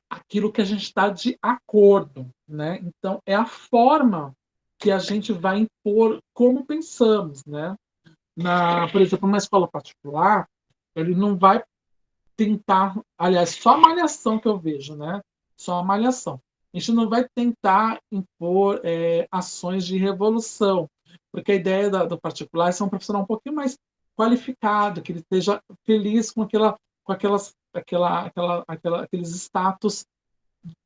aquilo que a gente está de acordo, né? Então é a forma que a gente vai impor como pensamos, né? Por exemplo, uma escola particular, ele não vai tentar, aliás, só a malhação que eu vejo, né? Só a malhação. A gente não vai tentar impor ações de revolução, porque a ideia do particular é ser um profissional um pouquinho mais qualificado, que ele esteja feliz com aqueles status,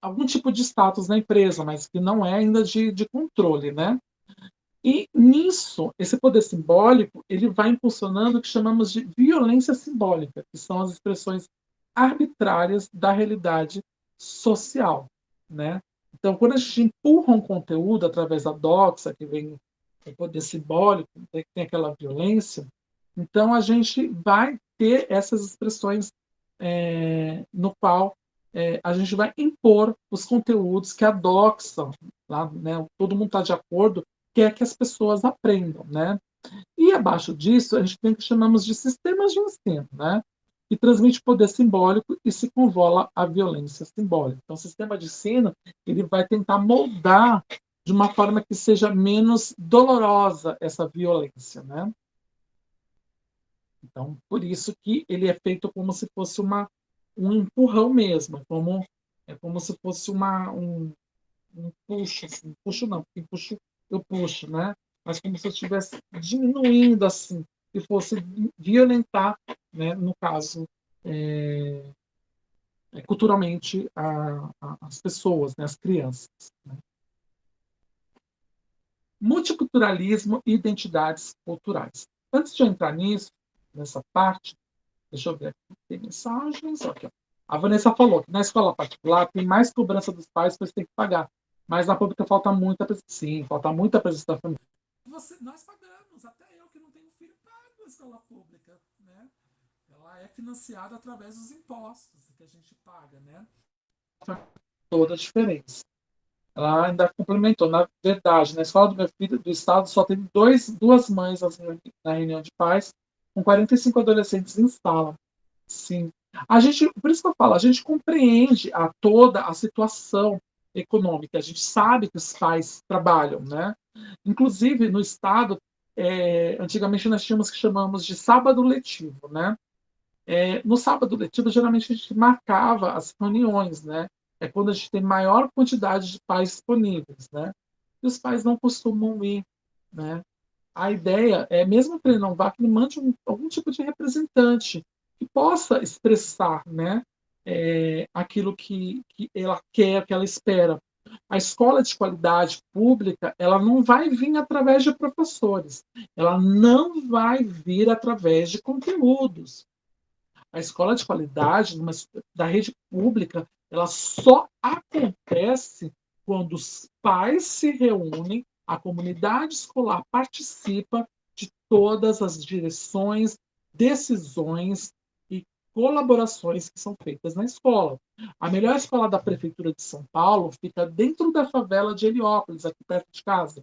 algum tipo de status na empresa, mas que não é ainda de controle, né? E nisso, esse poder simbólico, ele vai impulsionando o que chamamos de violência simbólica, que são as expressões arbitrárias da realidade social, né? Então, quando a gente empurra um conteúdo através da doxa, que vem o poder simbólico, que tem aquela violência, então a gente vai ter essas expressões no qual a gente vai impor os conteúdos que a doxa, lá, né, todo mundo está de acordo, quer que as pessoas aprendam, né? E abaixo disso, a gente tem o que chamamos de sistemas de ensino, né? Que transmite poder simbólico e se convola a violência simbólica. Então, o sistema de ensino ele vai tentar moldar de uma forma que seja menos dolorosa essa violência, né? Então, por isso que ele é feito como se fosse um empurrão mesmo, é como se fosse um puxo, assim, puxo não, porque puxo eu puxo, né? Mas como se eu estivesse diminuindo assim, e fosse violentar, né? No caso, é, culturalmente as pessoas, né? As crianças. Né? Multiculturalismo e identidades culturais. Antes de eu entrar nisso, nessa parte, deixa eu ver aqui, tem mensagens. Aqui, ó. A Vanessa falou que na escola particular tem mais cobrança dos pais, pois tem que pagar. Mas na pública falta muita presença. Sim, falta muita presença da família. Nós pagamos, até eu que não tenho filho, pago a escola pública. Né? Ela é financiada através dos impostos que a gente paga. Né? Toda a diferença. Ela ainda complementou, na verdade, na escola do meu filho, do estado, só tem duas mães na reunião de pais, com 45 adolescentes em sala. Sim. Por isso que eu falo, a gente compreende toda a situação econômica, a gente sabe que os pais trabalham, né? Inclusive, no estado, antigamente nós tínhamos o que chamamos de sábado letivo, né? No sábado letivo, geralmente a gente marcava as reuniões, né? É quando a gente tem maior quantidade de pais disponíveis, né? E os pais não costumam ir, né? A ideia é, mesmo que ele não vá, que ele mande algum tipo de representante que possa expressar, né, aquilo que ela quer, que ela espera. A escola de qualidade pública, ela não vai vir através de professores, ela não vai vir através de conteúdos. A escola de qualidade da rede pública, ela só acontece quando os pais se reúnem, a comunidade escolar participa de todas as direções, decisões e colaborações que são feitas na escola. A melhor escola da Prefeitura de São Paulo fica dentro da favela de Heliópolis, aqui perto de casa,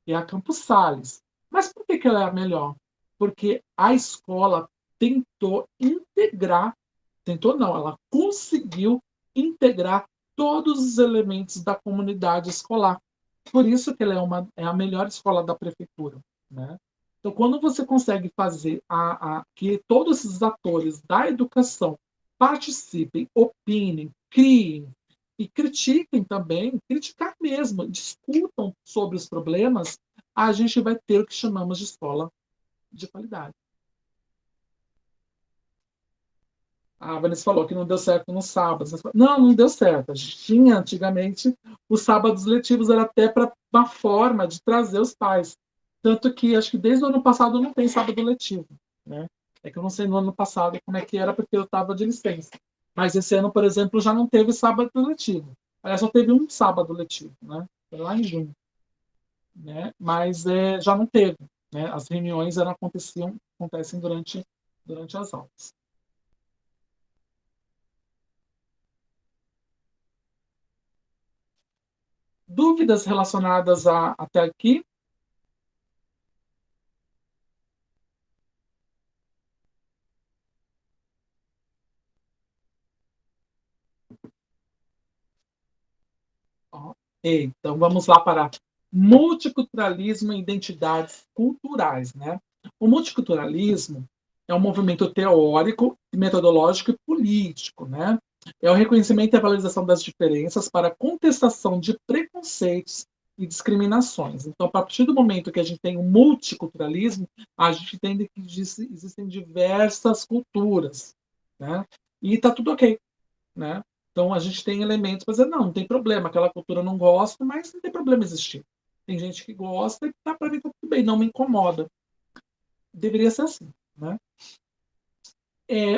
que é a Campos Sales. Mas por que ela é a melhor? Porque a escola tentou integrar, tentou não, ela conseguiu integrar todos os elementos da comunidade escolar. Por isso que ela é a melhor escola da prefeitura. Né? Então, quando você consegue fazer que todos esses atores da educação participem, opinem, criem e critiquem também, criticar mesmo, discutam sobre os problemas, a gente vai ter o que chamamos de escola de qualidade. A Vanessa falou que não deu certo nos sábados. Não, não deu certo. A gente tinha, antigamente, os sábados letivos era até para uma forma de trazer os pais. Tanto que, acho que desde o ano passado não tem sábado letivo. Né? É que eu não sei no ano passado como é que era, porque eu estava de licença. Mas esse ano, por exemplo, já não teve sábado letivo. Aliás, só teve um sábado letivo, né? Foi lá em junho. Né? Mas já não teve. Né? As reuniões acontecem durante as aulas. Dúvidas relacionadas até aqui? Então, vamos lá para multiculturalismo e identidades culturais. Né? O multiculturalismo é um movimento teórico, metodológico e político. Né? É o reconhecimento e a valorização das diferenças para a contestação de preconceitos e discriminações. Então, a partir do momento que a gente tem um multiculturalismo, a gente entende que existem diversas culturas, né? E está tudo ok, né? Então, a gente tem elementos para dizer, não tem problema, aquela cultura eu não gosto, mas não tem problema existir. Tem gente que gosta e tá para mim tá tudo bem, não me incomoda. Deveria ser assim, né?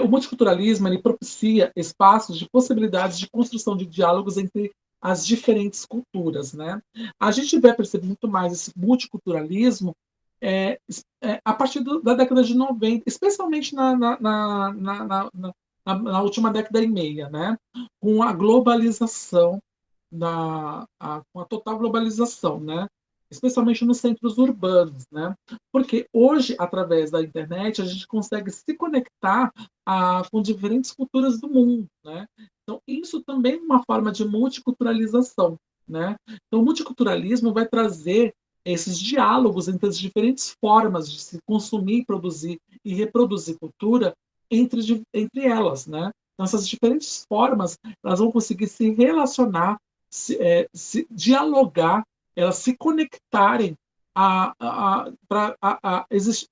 O multiculturalismo ele propicia espaços de possibilidades de construção de diálogos entre as diferentes culturas, né? A gente vai perceber muito mais esse multiculturalismo é, a partir da década de 90, especialmente na última década e meia, né? Com a globalização, com a total globalização, né? Especialmente nos centros urbanos, né? Porque hoje, através da internet, a gente consegue se conectar com diferentes culturas do mundo, né? Então, isso também é uma forma de multiculturalização, né? Então, o multiculturalismo vai trazer esses diálogos entre as diferentes formas de se consumir, produzir e reproduzir cultura entre elas, né? Então, essas diferentes formas, elas vão conseguir se relacionar, se dialogar, elas se conectarem para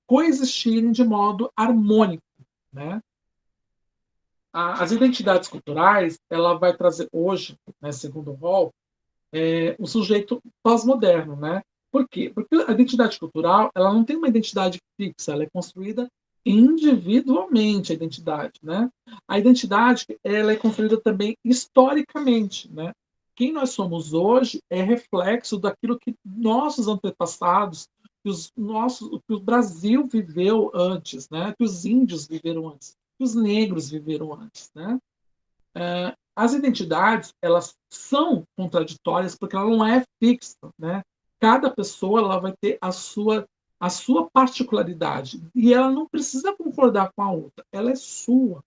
coexistirem de modo harmônico, né? As identidades culturais, ela vai trazer hoje, né, segundo o Hall, o sujeito pós-moderno, né? Por quê? Porque a identidade cultural, ela não tem uma identidade fixa, ela é construída individualmente, a identidade, né? A identidade, ela é construída também historicamente, né? Quem nós somos hoje é reflexo daquilo que nossos antepassados, que o Brasil viveu antes, né? Que os índios viveram antes, que os negros viveram antes, né? As identidades, elas são contraditórias porque ela não é fixa, né? Cada pessoa ela vai ter a sua particularidade e ela não precisa concordar com a outra, ela é sua,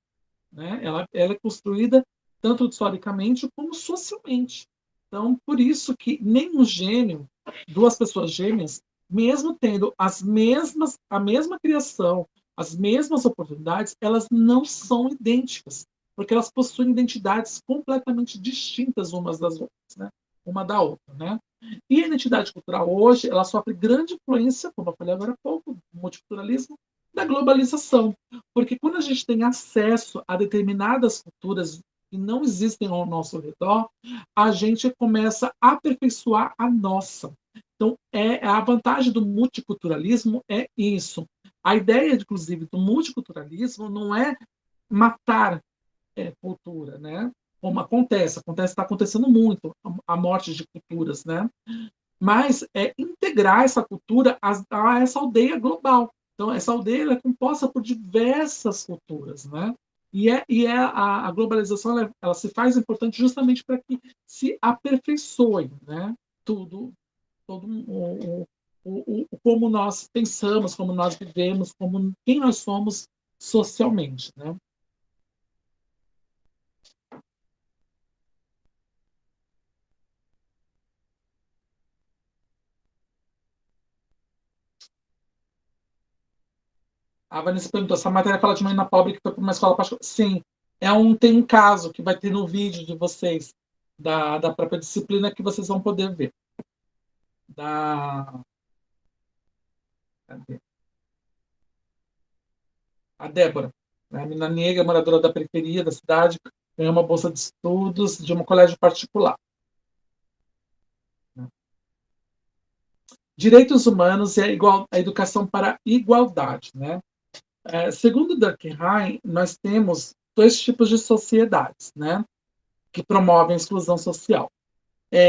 né? Ela é construída tanto historicamente como socialmente. Então, por isso que nem um gêmeo, duas pessoas gêmeas, mesmo tendo a mesma criação, as mesmas oportunidades, elas não são idênticas, porque elas possuem identidades completamente distintas umas das outras, né? Uma da outra, né? E a identidade cultural hoje, ela sofre grande influência, como eu falei agora há pouco, do multiculturalismo, da globalização. Porque quando a gente tem acesso a determinadas culturas que não existem ao nosso redor, a gente começa a aperfeiçoar a nossa. Então, a vantagem do multiculturalismo é isso. A ideia, inclusive, do multiculturalismo não é matar cultura, né? Como está acontecendo muito a morte de culturas, né? Mas é integrar essa cultura a essa aldeia global. Então, essa aldeia é composta por diversas culturas, né? A globalização ela se faz importante justamente para que se aperfeiçoe, né? Tudo, todo como nós pensamos, como nós vivemos, como quem nós somos socialmente, né? A Vanessa perguntou, essa matéria fala de uma menina pobre que foi para uma escola particular. Sim, tem um caso que vai ter no vídeo de vocês, da própria disciplina, que vocês vão poder ver. Da, cadê? A Débora, né? A menina negra, moradora da periferia da cidade, ganhou uma bolsa de estudos de um colégio particular. Né? Direitos humanos e a educação para a igualdade. Né? Segundo Durkheim, nós temos dois tipos de sociedades, né? Que promovem a exclusão social.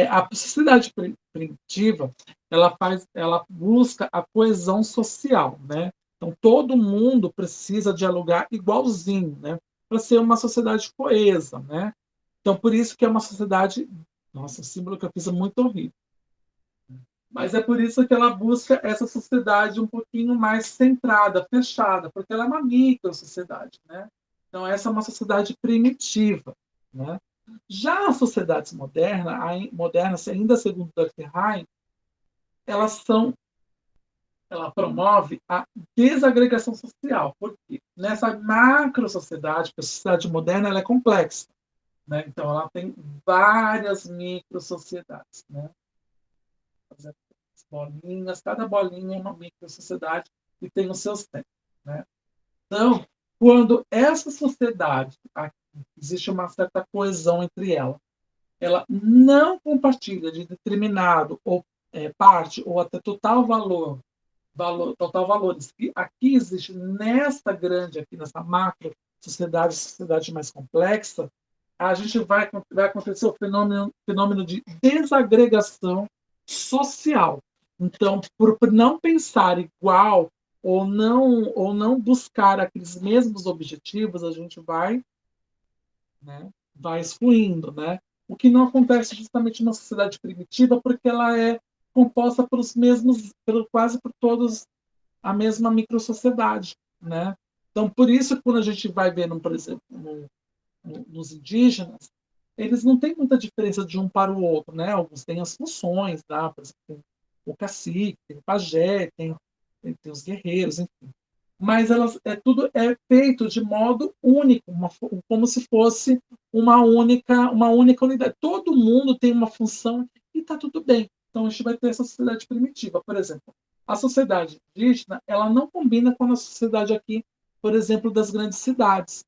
A sociedade primitiva ela busca a coesão social, né? Então todo mundo precisa dialogar igualzinho, né? Para ser uma sociedade coesa, né? Então por isso que é uma sociedade, nossa, o símbolo que eu fiz é muito horrível, mas é por isso que ela busca essa sociedade um pouquinho mais centrada, fechada, porque ela é uma micro sociedade, né? Então essa é uma sociedade primitiva, né? Já as sociedades modernas, ainda segundo Durkheim, elas são, ela promove a desagregação social. Por quê? Nessa macro sociedade, porque a sociedade moderna ela é complexa. né? Então, ela tem várias micro-sociedades, né? Por exemplo, as bolinhas, cada bolinha é uma micro-sociedade e tem os seus tempos, né? Então, quando essa sociedade, aqui, existe uma certa coesão entre elas, ela não compartilha de determinado ou parte ou até total valores que aqui existe nesta grande, aqui nessa macro sociedade mais complexa, a gente vai acontecer o fenômeno de desagregação social. Então, por não pensar igual ou não buscar aqueles mesmos objetivos, a gente vai, né, vai excluindo, né? O que não acontece justamente na sociedade primitiva, porque ela é composta pelos mesmos, quase por todos a mesma microsociedade, né? Então, por isso, quando a gente vai vendo, por exemplo, nos indígenas, eles não têm muita diferença de um para o outro, né? Alguns têm as funções, tá? Por exemplo, tem o cacique, tem o pajé, tem os guerreiros, enfim. Mas tudo é feito de modo único, como se fosse uma única unidade. Todo mundo tem uma função e está tudo bem. Então a gente vai ter essa sociedade primitiva, por exemplo. A sociedade indígena, ela não combina com a sociedade aqui, por exemplo, das grandes cidades.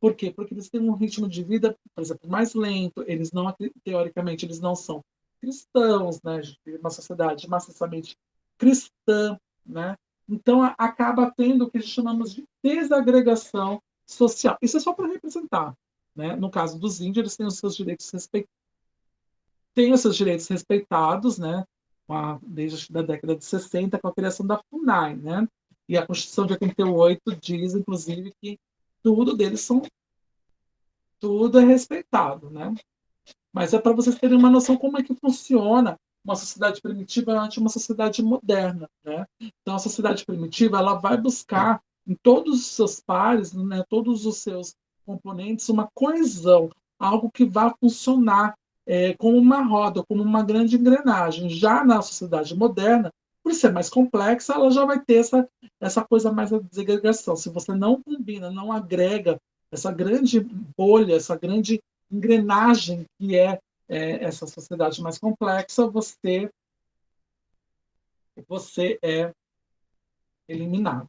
Por quê? Porque eles têm um ritmo de vida, por exemplo, mais lento, eles não, teoricamente, eles não são cristãos, né? A gente vive uma sociedade maciçamente cristã, né? Então, acaba tendo o que chamamos de desagregação social. Isso é só para representar, né? No caso dos índios, eles têm os seus direitos respeitados, né? Desde a década de 60, com a criação da FUNAI, né? E a Constituição de 88 diz, inclusive, que tudo deles são tudo é respeitado, né? Mas é para vocês terem uma noção como é que funciona uma sociedade primitiva ante uma sociedade moderna, né? Então a sociedade primitiva ela vai buscar em todos os seus pares, né, todos os seus componentes, uma coesão, algo que vá funcionar como uma roda, como uma grande engrenagem. Já na sociedade moderna, por ser mais complexa, ela já vai ter essa coisa mais da desagregação. Se você não combina, não agrega essa grande bolha, essa grande engrenagem que é essa sociedade mais complexa, você é eliminado.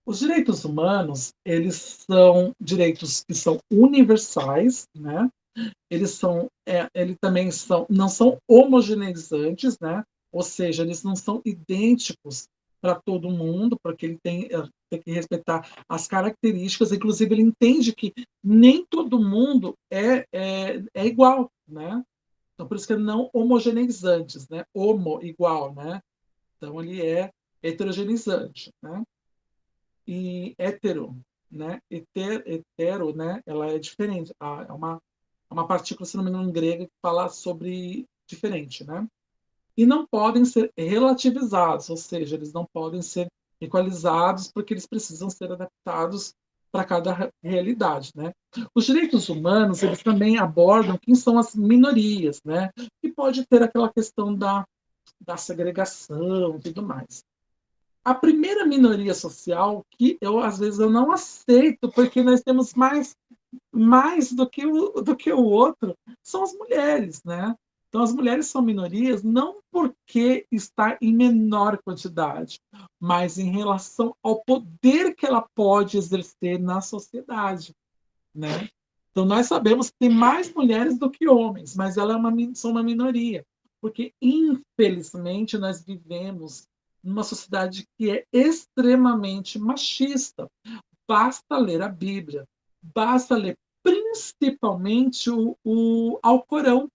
Os direitos humanos, eles são direitos que são universais, né? Eles também não são homogeneizantes, né? Ou seja, eles não são idênticos para todo mundo, porque ele tem que respeitar as características, inclusive ele entende que nem todo mundo é igual, né? Então, por isso que é não homogeneizantes, né? Homo, igual, né? Então, ele é heterogeneizante, né? E hétero, né? Hetero, né? Ela é diferente. É uma partícula, se não me engano, grega que fala sobre diferente, né? E não podem ser relativizados, ou seja, eles não podem ser equalizados porque eles precisam ser adaptados para cada realidade, né? Os direitos humanos, eles também abordam quem são as minorias, né? E pode ter aquela questão da segregação e tudo mais. A primeira minoria social que às vezes eu não aceito, porque nós temos mais do que o outro, são as mulheres, né? Então, as mulheres são minorias não porque está em menor quantidade, mas em relação ao poder que ela pode exercer na sociedade, né? Então, nós sabemos que tem mais mulheres do que homens, mas elas são uma minoria, porque, infelizmente, nós vivemos numa sociedade que é extremamente machista. Basta ler a Bíblia, basta ler principalmente o Alcorão,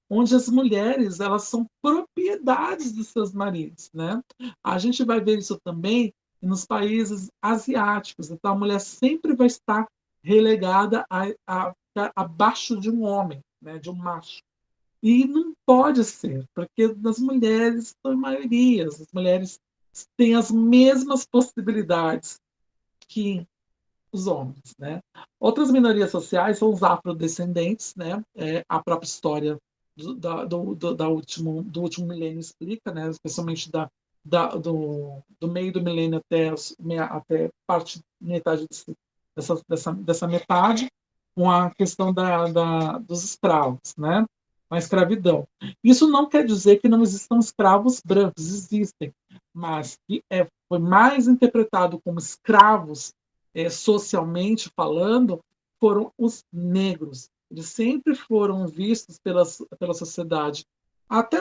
onde as mulheres elas são propriedades dos seus maridos, né? A gente vai ver isso também nos países asiáticos. Então, a mulher sempre vai estar relegada a ficar abaixo de um homem, né? De um macho. E não pode ser, porque as mulheres são maioria, as mulheres têm as mesmas possibilidades que os homens, né? Outras minorias sociais são os afrodescendentes, né? A própria história do último milênio explica, né? Especialmente do meio do milênio até parte metade dessa metade com a questão dos escravos, né? A escravidão. Isso não quer dizer que não existam escravos brancos, existem, mas que foi mais interpretado como escravos, socialmente falando, foram os negros. Eles sempre foram vistos pela sociedade, até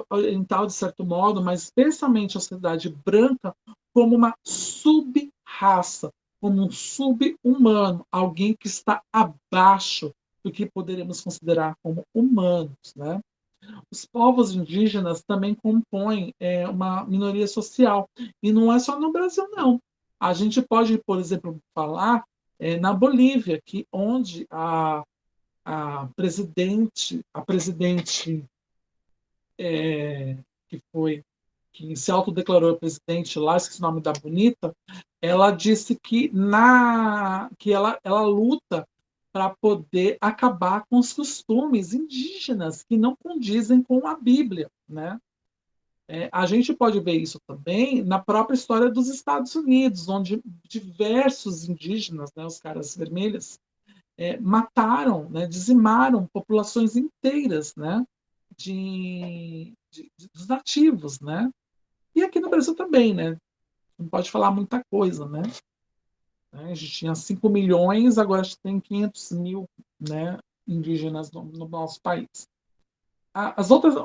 oriental, de certo modo, mas especialmente a sociedade branca, como uma sub-raça, como um sub-humano, alguém que está abaixo do que poderíamos considerar como humanos, né? Os povos indígenas também compõem uma minoria social, e não é só no Brasil, não. A gente pode, por exemplo, falar na Bolívia, que onde a presidente que foi que se autodeclarou presidente lá, esqueci o nome da bonita, ela disse que ela luta para poder acabar com os costumes indígenas que não condizem com a Bíblia, né? A gente pode ver isso também na própria história dos Estados Unidos, onde diversos indígenas, né, os caras vermelhos, mataram, né, dizimaram populações inteiras, né, dos nativos, né? E aqui no Brasil também, né? Não pode falar muita coisa, né? A gente tinha 5 milhões, agora a gente tem 500 mil, né, indígenas no nosso país.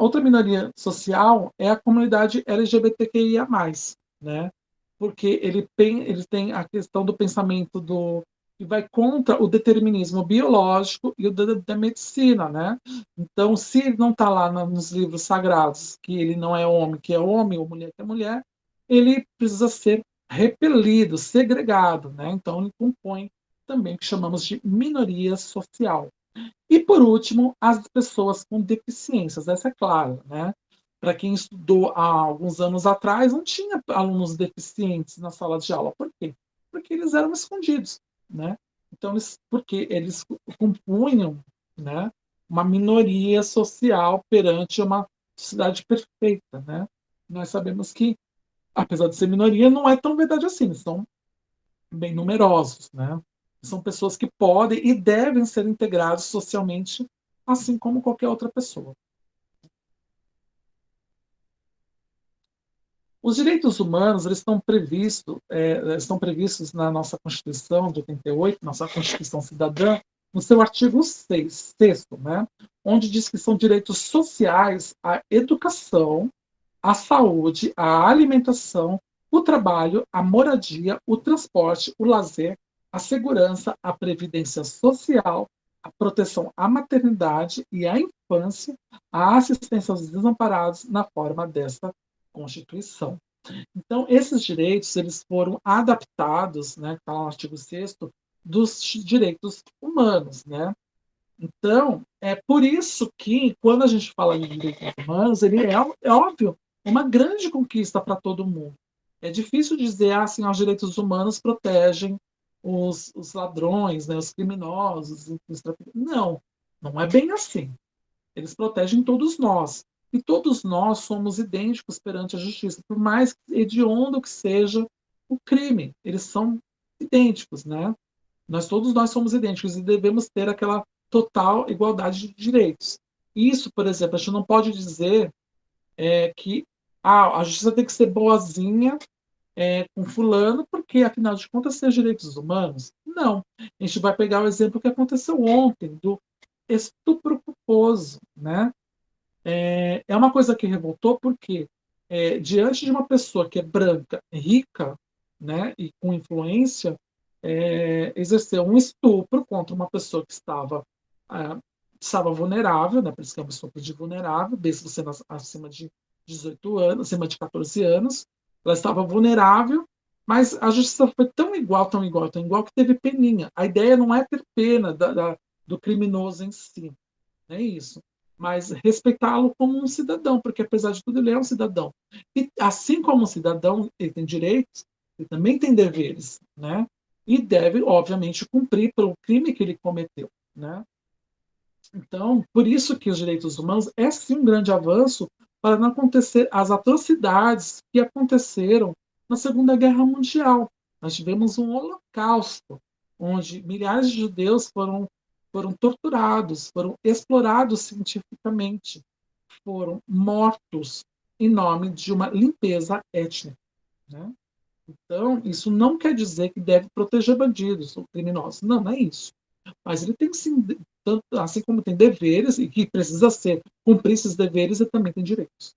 Outra minoria social é a comunidade LGBTQIA+, né? Porque ele tem a questão do pensamento que vai contra o determinismo biológico e o da medicina, né? Então, se ele não está lá nos livros sagrados que ele não é homem, que é homem, ou mulher, que é mulher, ele precisa ser repelido, segregado, né? Então, ele compõe também o que chamamos de minoria social. E, por último, as pessoas com deficiências, essa é clara, né? Para quem estudou há alguns anos atrás, não tinha alunos deficientes na sala de aula. Por quê? Porque eles eram escondidos, né? Então, porque eles compunham, né, uma minoria social perante uma sociedade perfeita, né? Nós sabemos que, apesar de ser minoria, não é tão verdade assim. Eles são bem numerosos, né? São pessoas que podem e devem ser integrados socialmente, assim como qualquer outra pessoa. Os direitos humanos eles estão previstos na nossa Constituição de 88, nossa Constituição Cidadã, no seu artigo 6, né? Onde diz que são direitos sociais à educação, à saúde, à alimentação, o trabalho, a moradia, o transporte, o lazer, a segurança, a previdência social, a proteção à maternidade e à infância, a assistência aos desamparados na forma desta Constituição. Então, esses direitos eles foram adaptados, né, está lá no artigo 6º, dos direitos humanos, né? Então, é por isso que, quando a gente fala de direitos humanos, ele é óbvio, uma grande conquista para todo mundo. É difícil dizer assim, os direitos humanos protegem os ladrões, né, os criminosos. Não, não é bem assim. Eles protegem todos nós. E todos nós somos idênticos perante a justiça, por mais hediondo que seja o crime. Eles são idênticos, né? Todos nós somos idênticos e devemos ter aquela total igualdade de direitos. Isso, por exemplo, a gente não pode dizer que a justiça tem que ser boazinha com fulano, porque, afinal de contas, são direitos humanos. Não. A gente vai pegar o exemplo que aconteceu ontem, do estupro culposo. Né? É uma coisa que revoltou, porque diante de uma pessoa que é branca, rica, né, e com influência, exerceu um estupro contra uma pessoa que estava vulnerável, né, por isso que é um estupro de vulnerável, mesmo sendo acima de 18 anos, acima de 14 anos, ela estava vulnerável, mas a justiça foi tão igual, tão igual, tão igual, que teve peninha. A ideia não é ter pena do criminoso em si, não é isso, mas respeitá-lo como um cidadão, porque apesar de tudo ele é um cidadão. E assim como um cidadão, ele tem direitos, ele também tem deveres, né? E deve, obviamente, cumprir pelo crime que ele cometeu, né? Então, por isso que os direitos humanos é sim um grande avanço para não acontecer as atrocidades que aconteceram na Segunda Guerra Mundial. Nós tivemos um holocausto, onde milhares de judeus foram torturados, foram explorados cientificamente, foram mortos em nome de uma limpeza étnica, né? Então, isso não quer dizer que deve proteger bandidos ou criminosos. Não, não é isso. Mas ele tem sim, tanto, assim como tem deveres e que precisa ser cumprir esses deveres, ele também tem direitos.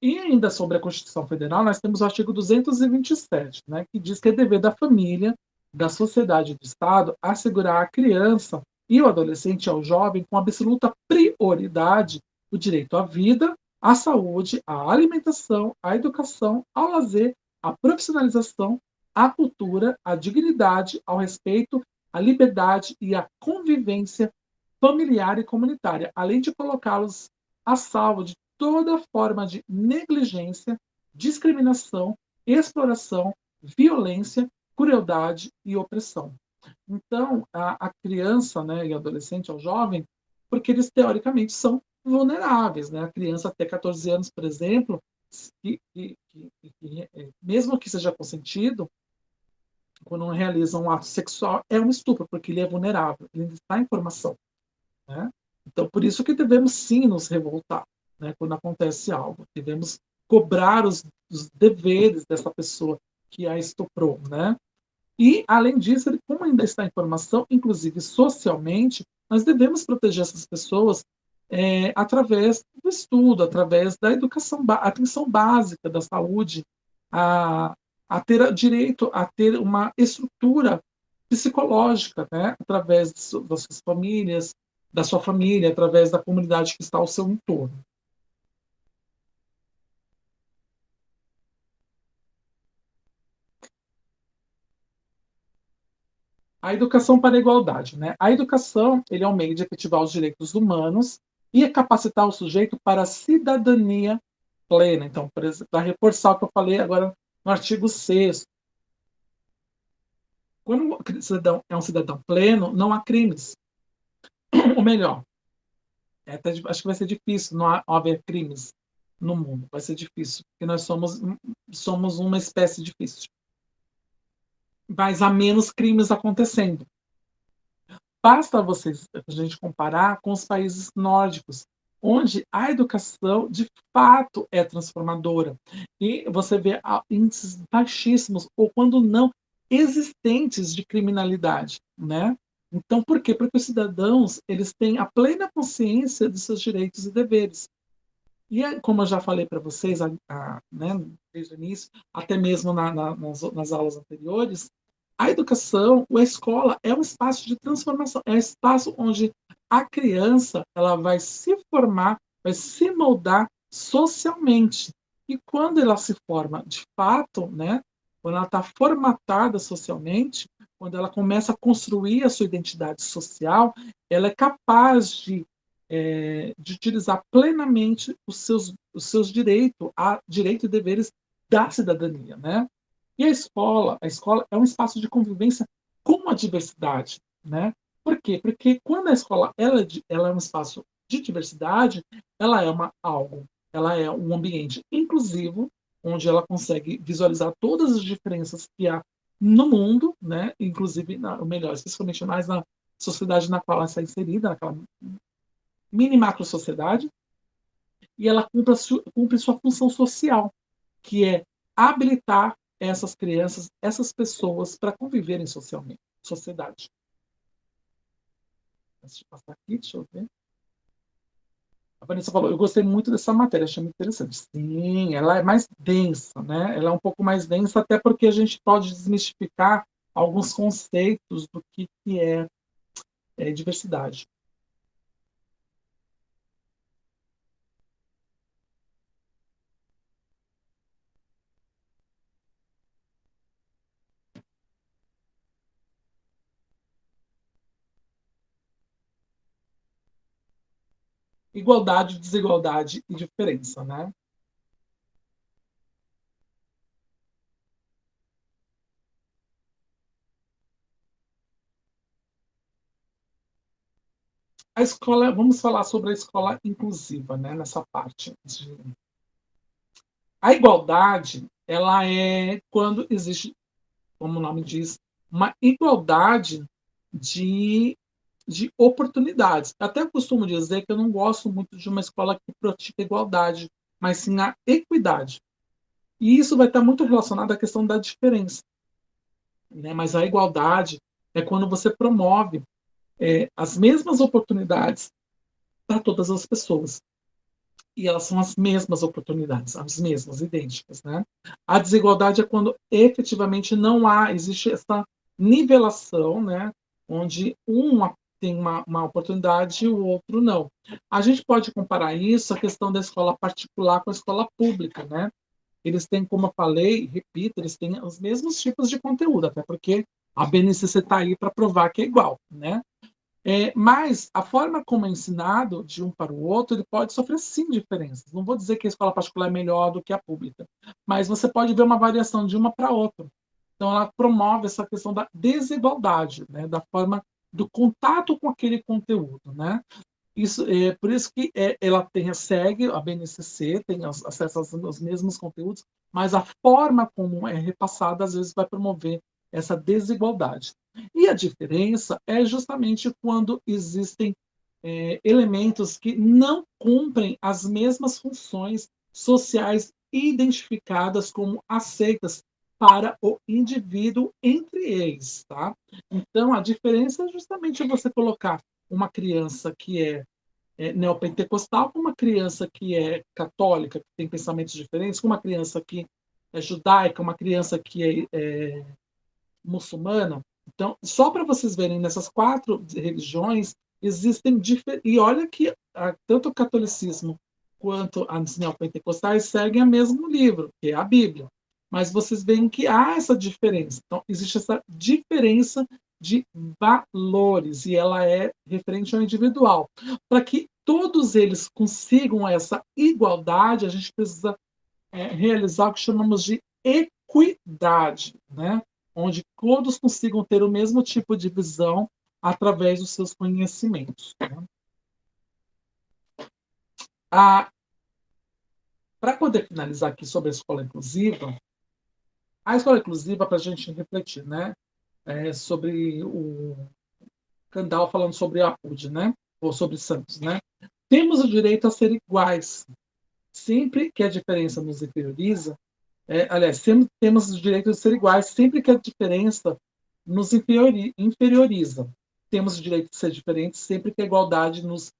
E ainda sobre a Constituição Federal, nós temos o artigo 227, né, que diz que é dever da família, da sociedade e do Estado assegurar à criança e ao adolescente e ao jovem com absoluta prioridade o direito à vida, à saúde, à alimentação, à educação, ao lazer, à profissionalização, à cultura, à dignidade, ao respeito, à liberdade e à convivência familiar e comunitária, além de colocá-los a salvo de toda forma de negligência, discriminação, exploração, violência, crueldade e opressão. Então, a criança, né, e adolescente, ao jovem, porque eles teoricamente são vulneráveis, né? A criança até 14 anos, por exemplo, mesmo que seja consentido, quando realiza um ato sexual, é um estupro, porque ele é vulnerável, ele está em formação, né? Então, por isso que devemos sim nos revoltar, né, quando acontece algo. Devemos cobrar os deveres dessa pessoa que a estuprou, né? E, além disso, ele, como ainda está em formação, inclusive socialmente, nós devemos proteger essas pessoas através do estudo, através da educação, atenção básica da saúde, a, a ter direito a ter uma estrutura psicológica, né, através das suas famílias, da sua família, através da comunidade que está ao seu entorno. A educação para a igualdade, né? A educação, ele é um meio de efetivar os direitos humanos e capacitar o sujeito para a cidadania plena. Então, para reforçar o que eu falei agora no artigo 6º, quando o cidadão é um cidadão pleno, não há crimes. Ou melhor, acho que vai ser difícil não haver crimes no mundo. Vai ser difícil, porque nós somos uma espécie difícil. Mas há menos crimes acontecendo. Basta a gente comparar com os países nórdicos, onde a educação de fato é transformadora. E você vê índices baixíssimos, ou quando não, existentes de criminalidade, né? Então, por quê? Porque os cidadãos eles têm a plena consciência de seus direitos e deveres. E, como eu já falei para vocês, né, desde o início, até mesmo nas aulas anteriores, a educação, a escola, é um espaço de transformação, é um espaço onde a criança ela vai se formar, vai se moldar socialmente. E quando ela se forma de fato, né, quando ela está formatada socialmente, quando ela começa a construir a sua identidade social, ela é capaz de utilizar plenamente os seus direitos e deveres da cidadania, né? E a escola é um espaço de convivência com a diversidade, né? Por quê? Porque quando a escola ela é um espaço de diversidade, ela é ela é um ambiente inclusivo, onde ela consegue visualizar todas as diferenças que há no mundo, né? Inclusive, o melhor, especificamente mais na sociedade na qual ela está inserida, naquela mini macro sociedade, e ela cumpre sua função social, que é habilitar essas crianças, essas pessoas para conviverem socialmente, sociedade. Deixa eu passar aqui, deixa eu ver. A Vanessa falou, eu gostei muito dessa matéria, achei muito interessante. Sim, ela é mais densa, né? Ela é um pouco mais densa, até porque a gente pode desmistificar alguns conceitos do que é diversidade. Igualdade, desigualdade e diferença, né? A escola, vamos falar sobre a escola inclusiva, né, nessa parte. A igualdade, ela é quando existe como o nome diz, uma igualdade de, de oportunidades. Até costumo dizer que eu não gosto muito de uma escola que pratica igualdade, mas sim a equidade. E isso vai estar muito relacionado à questão da diferença, né? Mas a igualdade é quando você promove as mesmas oportunidades para todas as pessoas. E elas são as mesmas oportunidades, as mesmas, idênticas, né? A desigualdade é quando efetivamente não há, existe essa nivelação, né? Onde um tem uma oportunidade e o outro não. A gente pode comparar isso à questão da escola particular com a escola pública, né? Eles têm, como eu falei, repito, eles têm os mesmos tipos de conteúdo, até porque a BNCC está aí para provar que é igual, né? Mas a forma como é ensinado de um para o outro, ele pode sofrer sim diferenças. Não vou dizer que a escola particular é melhor do que a pública, mas você pode ver uma variação de uma para outra. Então, ela promove essa questão da desigualdade, né, da forma do contato com aquele conteúdo, né? Isso é por isso que ela tem segue a BNCC, tem acesso aos mesmos conteúdos, mas a forma como é repassada às vezes vai promover essa desigualdade. E a diferença é justamente quando existem elementos que não cumprem as mesmas funções sociais identificadas como aceitas para o indivíduo entre eles, tá? Então, a diferença é justamente você colocar uma criança que é neopentecostal com uma criança que é católica, que tem pensamentos diferentes, com uma criança que é judaica, uma criança que é muçulmana. Então, só para vocês verem, nessas quatro religiões existem e olha que tanto o catolicismo quanto as neopentecostais seguem o mesmo livro, que é a Bíblia. Mas vocês veem que há essa diferença. Então, existe essa diferença de valores e ela é referente ao individual. Para que todos eles consigam essa igualdade, a gente precisa realizar o que chamamos de equidade, né? Onde todos consigam ter o mesmo tipo de visão através dos seus conhecimentos. Né? Para poder finalizar aqui sobre a escola inclusiva, para a gente refletir, né? Sobre o Kandal falando sobre a PUD, né? Ou sobre Santos, né? Temos o direito a ser iguais. Sempre que a diferença nos inferioriza, aliás, sempre temos o direito de ser iguais, sempre que a diferença nos inferioriza. Temos o direito de ser diferentes, sempre que a igualdade nos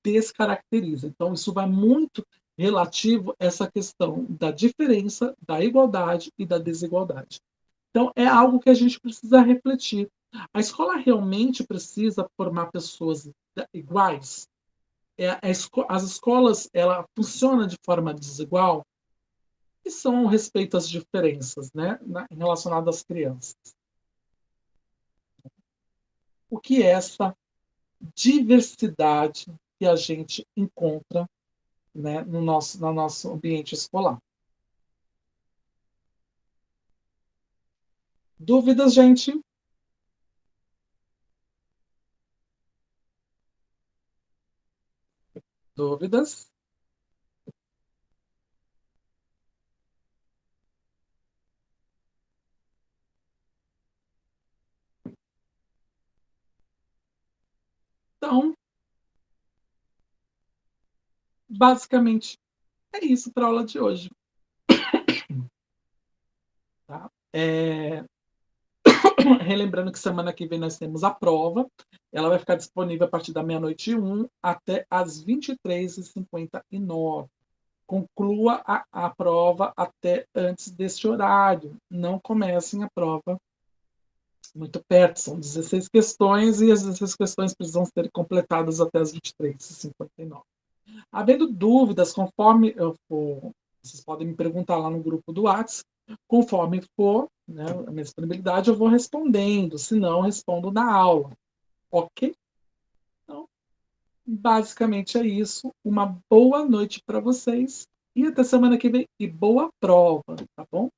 descaracteriza. Então, isso vai muito relativo a essa questão da diferença, da igualdade e da desigualdade. Então, é algo que a gente precisa refletir. A escola realmente precisa formar pessoas iguais? As escolas, ela funciona de forma desigual? Que são a respeito às diferenças, né, relacionadas às crianças. O que é essa diversidade que a gente encontra, né, no nosso ambiente escolar? Dúvidas, gente? Dúvidas? Então, basicamente, é isso para a aula de hoje. Tá? Relembrando que semana que vem nós temos a prova. Ela vai ficar disponível a partir da meia-noite e 1 até às 23h59. Conclua a prova até antes deste horário. Não comecem a prova muito perto. São 16 questões e as 16 questões precisam ser completadas até as 23h59. Havendo dúvidas, conforme eu for, vocês podem me perguntar lá no grupo do WhatsApp, conforme for, né, a minha disponibilidade, eu vou respondendo, se não, respondo na aula, ok? Então, basicamente é isso. Uma boa noite para vocês e até semana que vem. E boa prova, tá bom?